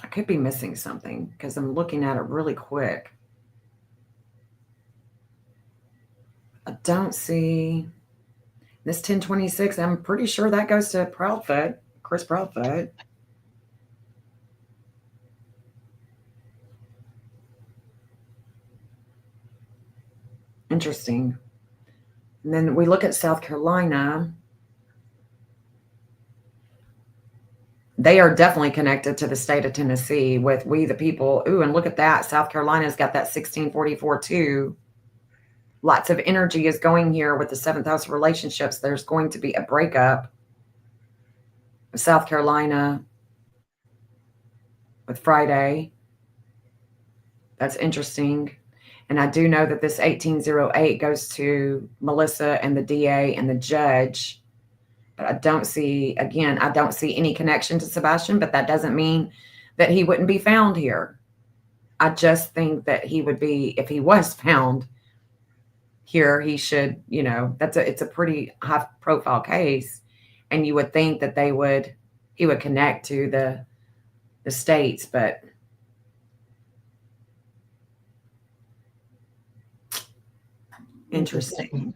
I could be missing something because I'm looking at it really quick. I don't see this 1026. I'm pretty sure that goes to Proudfoot, Chris Proudfoot. Interesting. And then we look at South Carolina. They are definitely connected to the state of Tennessee with We the People. Ooh, and look at that. South Carolina's got that 1644 too. Lots of energy is going here with the seventh house of relationships. There's going to be a breakup of South Carolina with Friday. That's interesting. And I do know that this 1808 goes to Melissa and the DA and the judge. But I don't see, again, I don't see any connection to Sebastian, but that doesn't mean that he wouldn't be found here. I just think that he would be, if he was found here, he should, it's a pretty high profile case. And you would think that he would connect to the states, but interesting.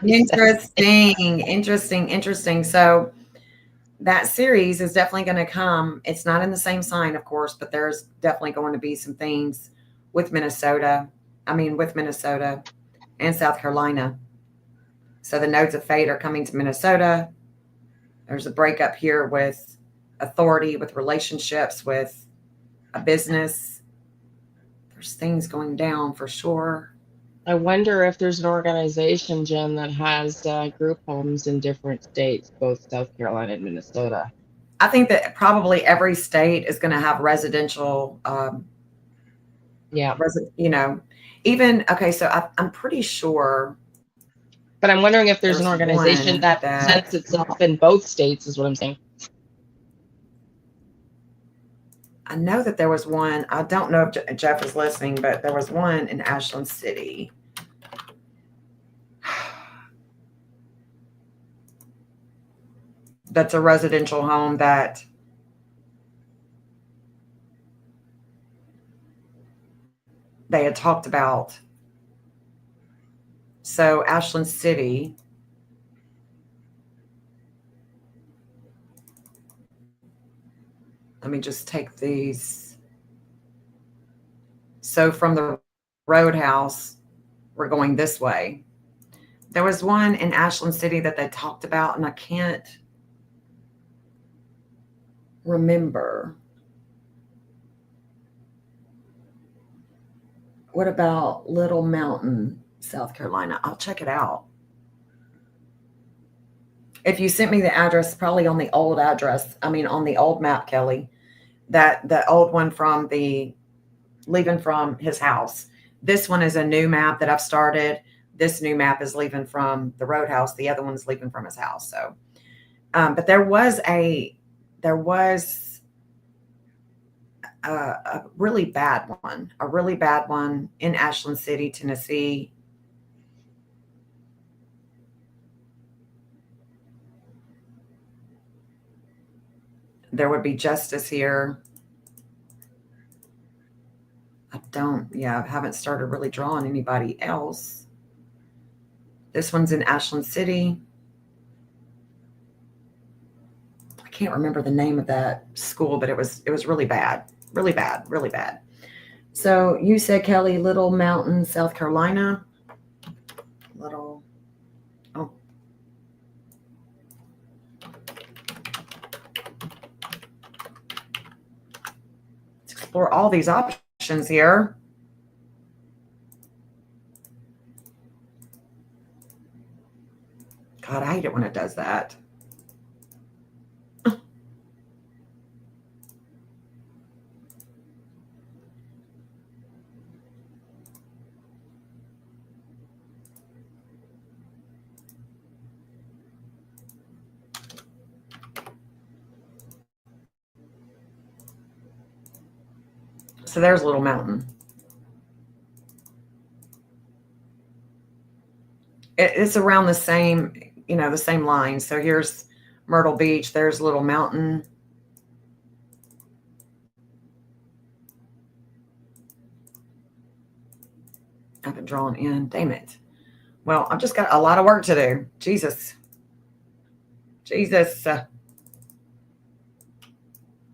Interesting. So that series is definitely going to come. It's not in the same sign, of course, but there's definitely going to be some things with Minnesota and South Carolina. So the nodes of fate are coming to Minnesota. There's a breakup here with authority, with relationships, with a business. There's things going down for sure. I wonder if there's an organization, Jen, that has group homes in different states, both South Carolina and Minnesota. I think that probably every state is going to have residential. Even okay. So I'm pretty sure. But I'm wondering if there's an organization that presents itself in both states, is what I'm saying. I know that there was one. I don't know if Jeff is listening, but there was one in Ashland City. That's a residential home that they had talked about. So Ashland City. Let me just take these. So from the Roadhouse, we're going this way. There was one in Ashland City that they talked about, and I can't remember. What about Little Mountain, South Carolina? I'll check it out. If you sent me the address, probably on the old address, on the old map, Kelly, that the old one from leaving from his house. This one is a new map that I've started. This new map is leaving from the Roadhouse. The other one is leaving from his house. So, but there was a really bad one in Ashland City, Tennessee. There would be justice here. I haven't started really drawing anybody else. This one's in Ashland City. I can't remember the name of that school, but it was really bad. Really bad. So you said, Kelly, Little Mountain, South Carolina. explore all these options here. God, I hate it when it does that. So there's Little Mountain. It's around the same, the same line. So here's Myrtle Beach. There's Little Mountain. I've been drawn in. Damn it. Well, I've just got a lot of work to do. Jesus. All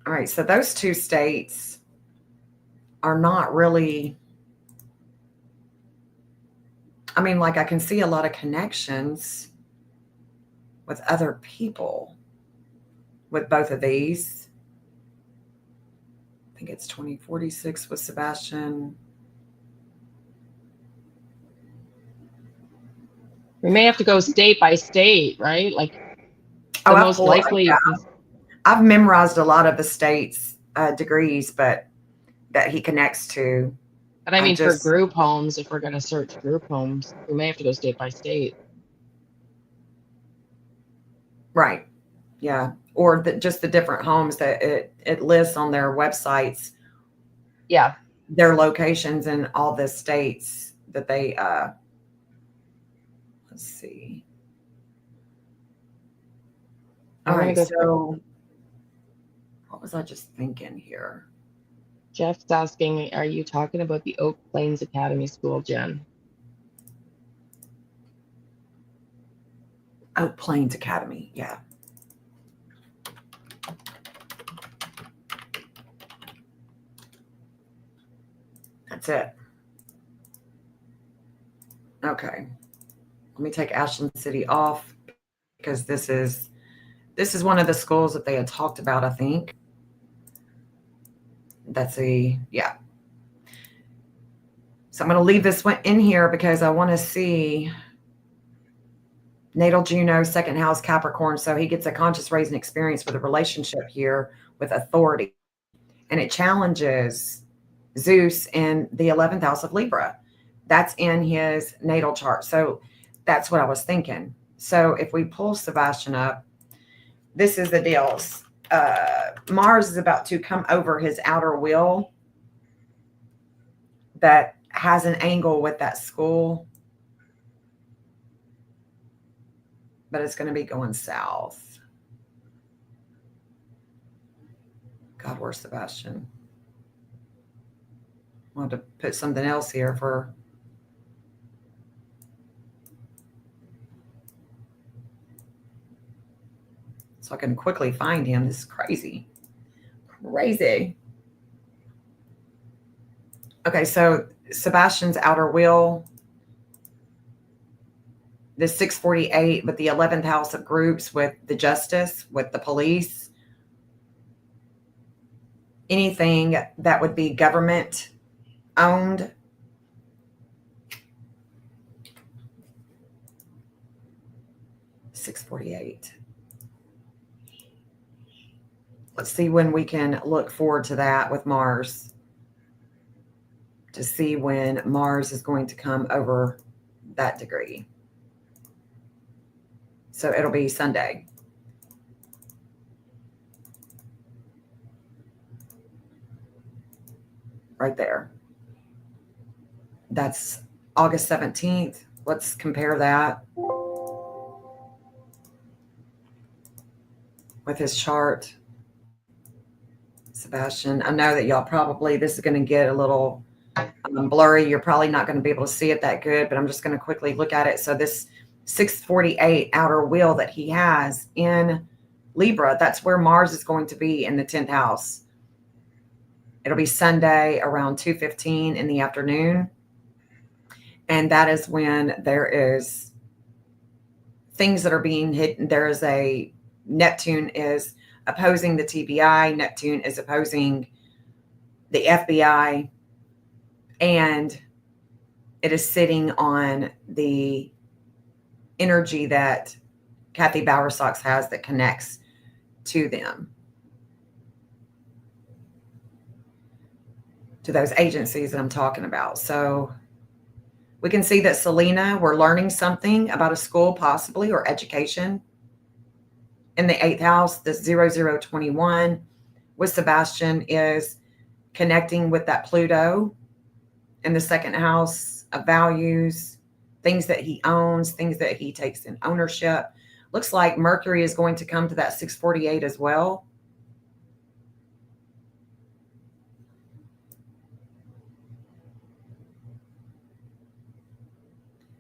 right. So those two states are not really, I mean, like I can see a lot of connections with other people with both of these. I think it's 2046 with Sebastian. We may have to go state by state, right? Like the Oh, most likely. Yeah. I've memorized a lot of the state's degrees, but that he connects to. But I mean, for group homes, if we're going to search group homes, we may have to go state by state. Right. Yeah. Or just the different homes that it lists on their websites. Yeah. Their locations in all the states that they, let's see. All right. So what was I just thinking here? Jeff's asking me, are you talking about the Oak Plains Academy School, Jen? Oak Plains Academy. Yeah. That's it. Okay. Let me take Ashland City off because this is one of the schools that they had talked about, I think. Yeah. So I'm going to leave this one in here because I want to see natal Juno, second house Capricorn. So he gets a conscious raising experience with a relationship here with authority. And it challenges Zeus in the 11th house of Libra. That's in his natal chart. So that's what I was thinking. So if we pull Sebastian up, this is the deals. Mars is about to come over his outer wheel that has an angle with that school, but it's going to be going south. God, where's Sebastian? I want to put something else here so I can quickly find him. This is crazy. Crazy. Okay, so Sebastian's outer wheel, the 648 with the 11th house of groups with the justice, with the police, anything that would be government owned. $648. Let's see when we can look forward to that with Mars, to see when Mars is going to come over that degree. So it'll be Sunday. Right there. That's August 17th. Let's compare that with his chart. Sebastian, I know that y'all probably, this is going to get a little blurry. You're probably not going to be able to see it that good, but I'm just going to quickly look at it. So this 648 outer wheel that he has in Libra, that's where Mars is going to be in the 10th house. It'll be Sunday around 2:15 in the afternoon. And that is when there is things that are being hidden. There is Neptune is opposing the TBI. Neptune is opposing the FBI, and it is sitting on the energy that Kathy Bowersox has that connects to them, to those agencies that I'm talking about. So we can see that Selena, we're learning something about a school possibly, or education. In the 8th house, the 0021 with Sebastian is connecting with that Pluto in the 2nd house of values, things that he owns, things that he takes in ownership. Looks like Mercury is going to come to that 648 as well.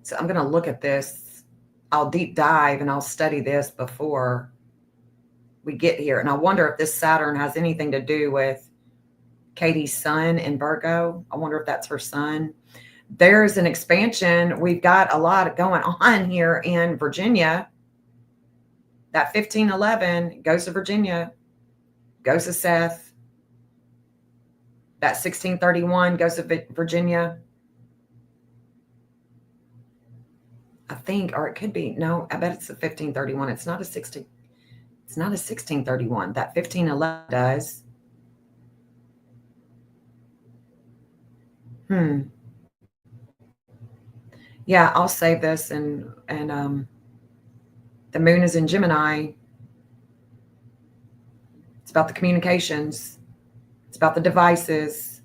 So I'm going to look at this. I'll deep dive and I'll study this before we get here. And I wonder if this Saturn has anything to do with Katie's sun in Virgo. I wonder if that's her sun. There's an expansion. We've got a lot going on here in Virginia. That 1511 goes to Virginia, goes to Seth. That 1631 goes to Virginia. I think, or it could be, no, I bet it's a 1531. It's not a 16. It's not a 1631. That 1511 does. Yeah, I'll save this, and the moon is in Gemini. It's about the communications. It's about the devices.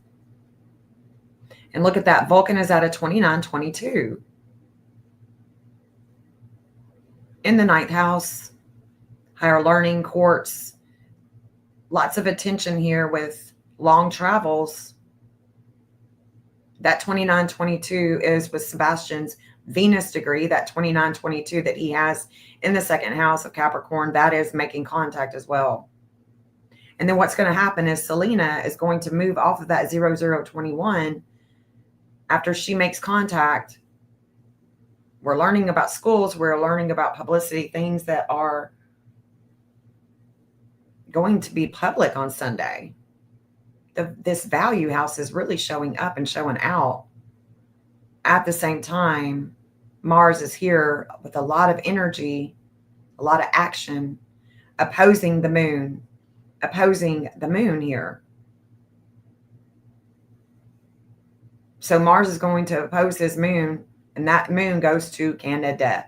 And look at that. Vulcan is at a 2922. In the 9th house, higher learning, courts, lots of attention here with long travels. That 2922 is with Sebastian's Venus degree, that 2922 that he has in the 2nd house of Capricorn, that is making contact as well. And then what's going to happen is Selena is going to move off of that 0021 after she makes contact. We're learning about schools. We're learning about publicity, things that are going to be public on Sunday. This value house is really showing up and showing out. At the same time, Mars is here with a lot of energy, a lot of action, opposing the moon here. So Mars is going to oppose his moon, and that moon goes to Canada.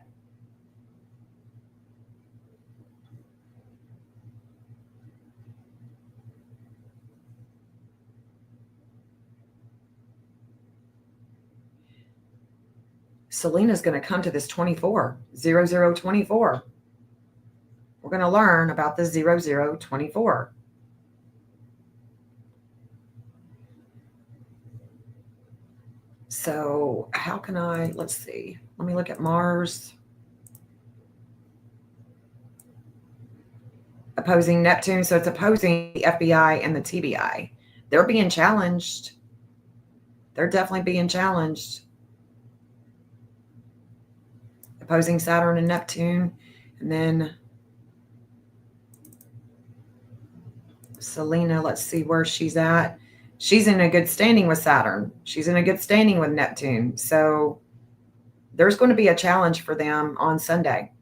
Selena's going to come to this 24, 0024. We're going to learn about the 0024. So how can I, let's see. Let me look at Mars. Opposing Neptune. So it's opposing the FBI and the TBI. They're being challenged. They're definitely being challenged. Opposing Saturn and Neptune. And then Selena, let's see where she's at. She's in a good standing with Saturn. She's in a good standing with Neptune. So there's going to be a challenge for them on Sunday.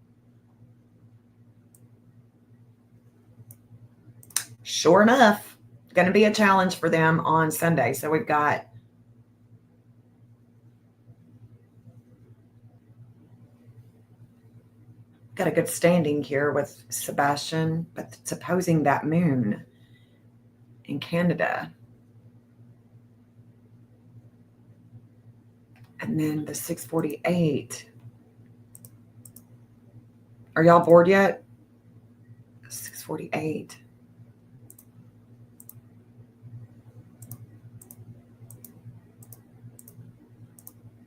Sure enough, going to be a challenge for them on Sunday. So we've got a good standing here with Sebastian, but it's opposing that moon in Canada. And then the 648. Are y'all bored yet? 648.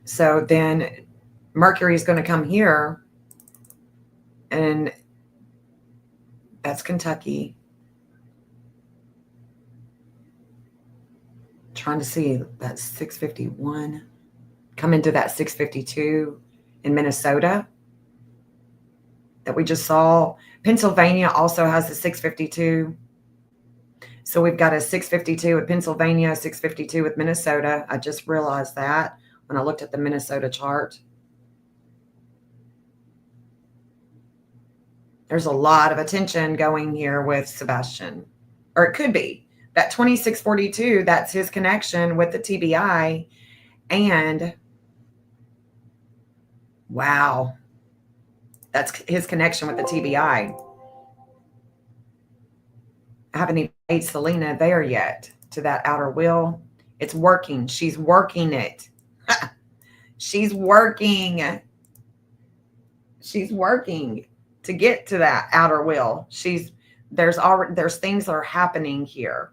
So then Mercury is going to come here, and that's Kentucky. Trying to see that 651 come into that 652 in Minnesota that we just saw. Pennsylvania also has the 652. So we've got a 652 with Pennsylvania, 652 with Minnesota. I just realized that when I looked at the Minnesota chart. There's a lot of attention going here with Sebastian, or it could be that 2642. That's his connection with the TBI. And wow, that's his connection with the TBI. I haven't even made Selena there yet to that outer will. It's working. She's working it. She's working. She's working to get to that outer will. There's things that are happening here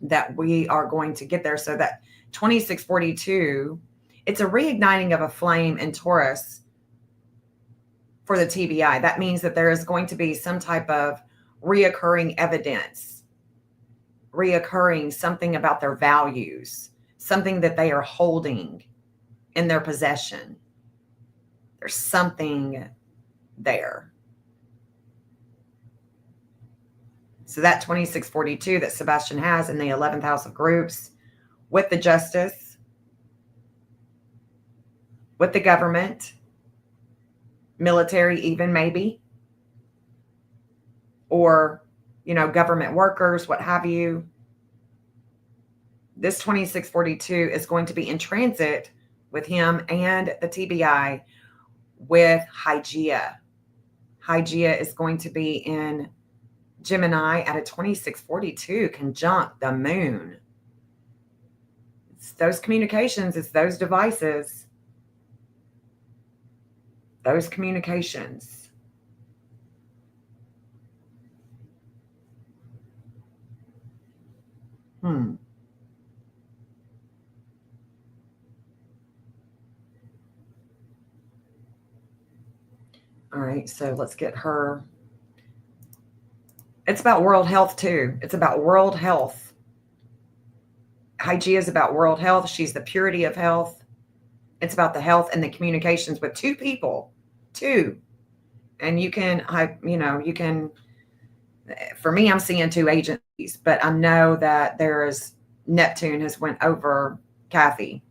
that we are going to get there. So that 2642, it's a reigniting of a flame in Taurus for the TBI. That means that there is going to be some type of reoccurring evidence, reoccurring something about their values, something that they are holding in their possession. There's something there. So that 2642 that Sebastian has in the 11th house of groups, with the justice, with the government, military even maybe, or, government workers, what have you. This 2642 is going to be in transit with him and the TBI with Hygeia. Hygeia is going to be in Gemini at a 2642 conjunct the moon. It's those communications, it's those devices, those communications. All right, so let's get her. It's about world health too. It's about world health. Hygeia is about world health. She's the purity of health. It's about the health and the communications with two people. Two. And you can, for me, I'm seeing two agencies, but I know that Neptune has went over Kathy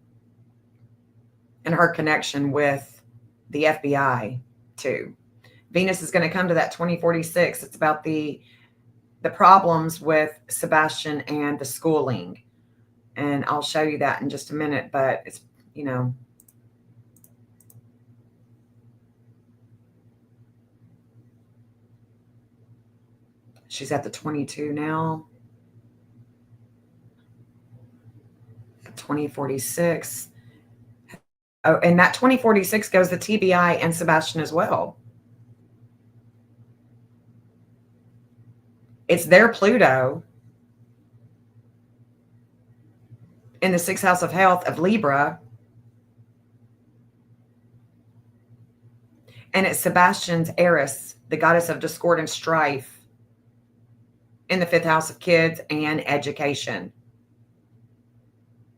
and her connection with the FBI too. Venus is going to come to that 2046. It's about the problems with Sebastian and the schooling. And I'll show you that in just a minute, but it's, she's at the 22 now. 2046. Oh, and that 2046 goes the TBI and Sebastian as well. It's their Pluto in the 6th house of health of Libra. And it's Sebastian's Eris, the goddess of discord and strife, in the 5th house of kids and education.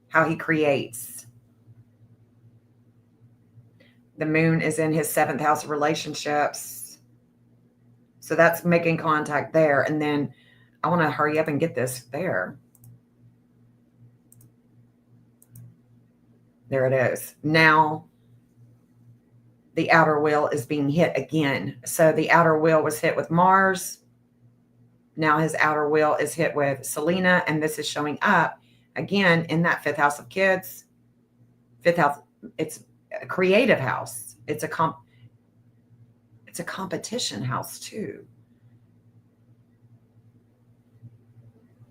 How he creates. The moon is in his 7th house of relationships. So that's making contact there. And then I want to hurry up and get this there. There it is. Now the outer wheel is being hit again. So the outer wheel was hit with Mars. Now his outer wheel is hit with Selena. And this is showing up again in that 5th house of kids. 5th house, it's a creative house. It's a competition house too.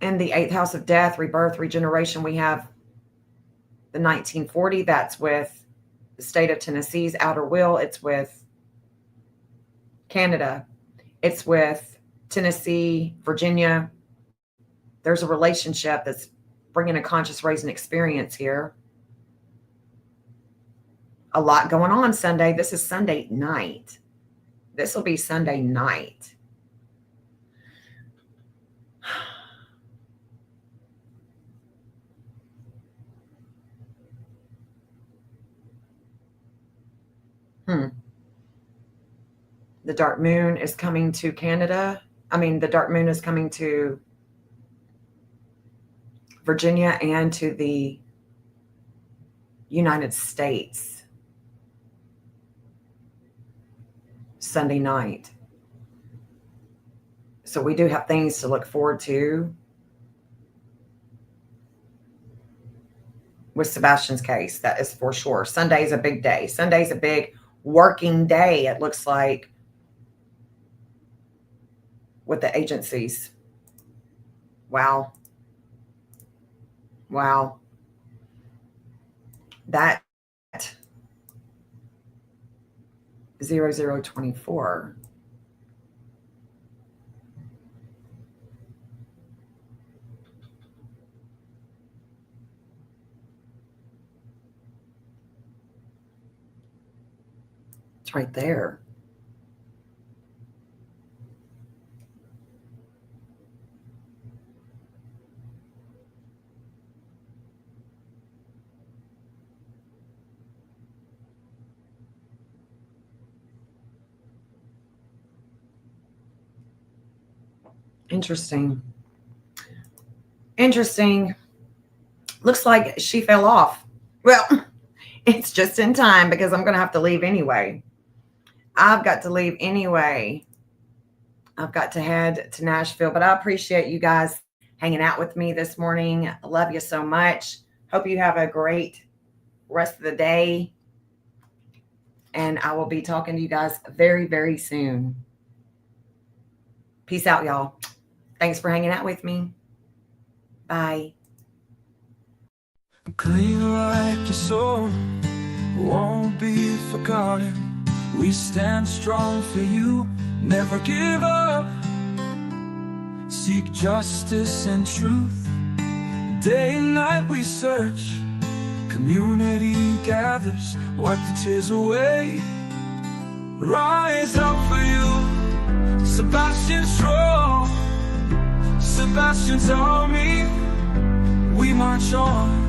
In the 8th house of death, rebirth, regeneration, we have the 1940. That's with the state of Tennessee's outer will. It's with Canada. It's with Tennessee, Virginia. There's a relationship that's bringing a conscious raising experience here. A lot going on Sunday. This is Sunday night. This will be Sunday night. The dark moon is coming to Canada. The dark moon is coming to Virginia and to the United States Sunday night. So we do have things to look forward to with Sebastian's case. That is for sure. Sunday's a big day. Sunday's a big working day, it looks like, with the agencies. Wow. Wow. That 0024. It's right there. Interesting. Interesting. Looks like she fell off. Well, it's just in time because I'm going to have to leave anyway. I've got to leave anyway. I've got to head to Nashville, but I appreciate you guys hanging out with me this morning. I love you so much. Hope you have a great rest of the day. And I will be talking to you guys very, very soon. Peace out, y'all. Thanks for hanging out with me. Bye. Clean like your soul, won't be forgotten. We stand strong for you, never give up. Seek justice and truth. Day and night we search. Community gathers, wipe the tears away. Rise up for you, Sebastian strong. Sebastian's army, we march on.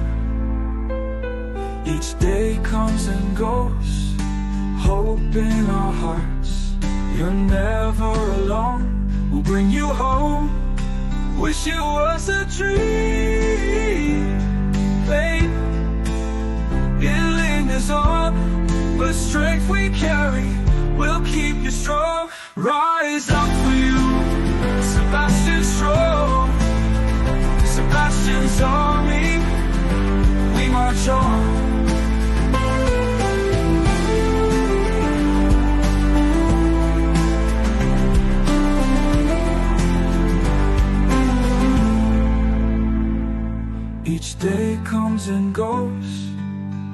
Each day comes and goes, hope in our hearts. You're never alone, we'll bring you home. Wish it was a dream, babe. It lingers on, but strength we carry will keep you strong. Rise up for you, Sebastian strong. Sebastian's army, we march on. Each day comes and goes,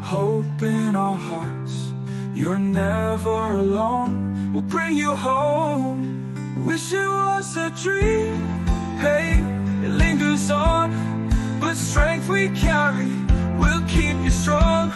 hope in our hearts. You're never alone, we'll bring you home. Wish it was a dream, hey, it lingers on, but strength we carry will keep you strong.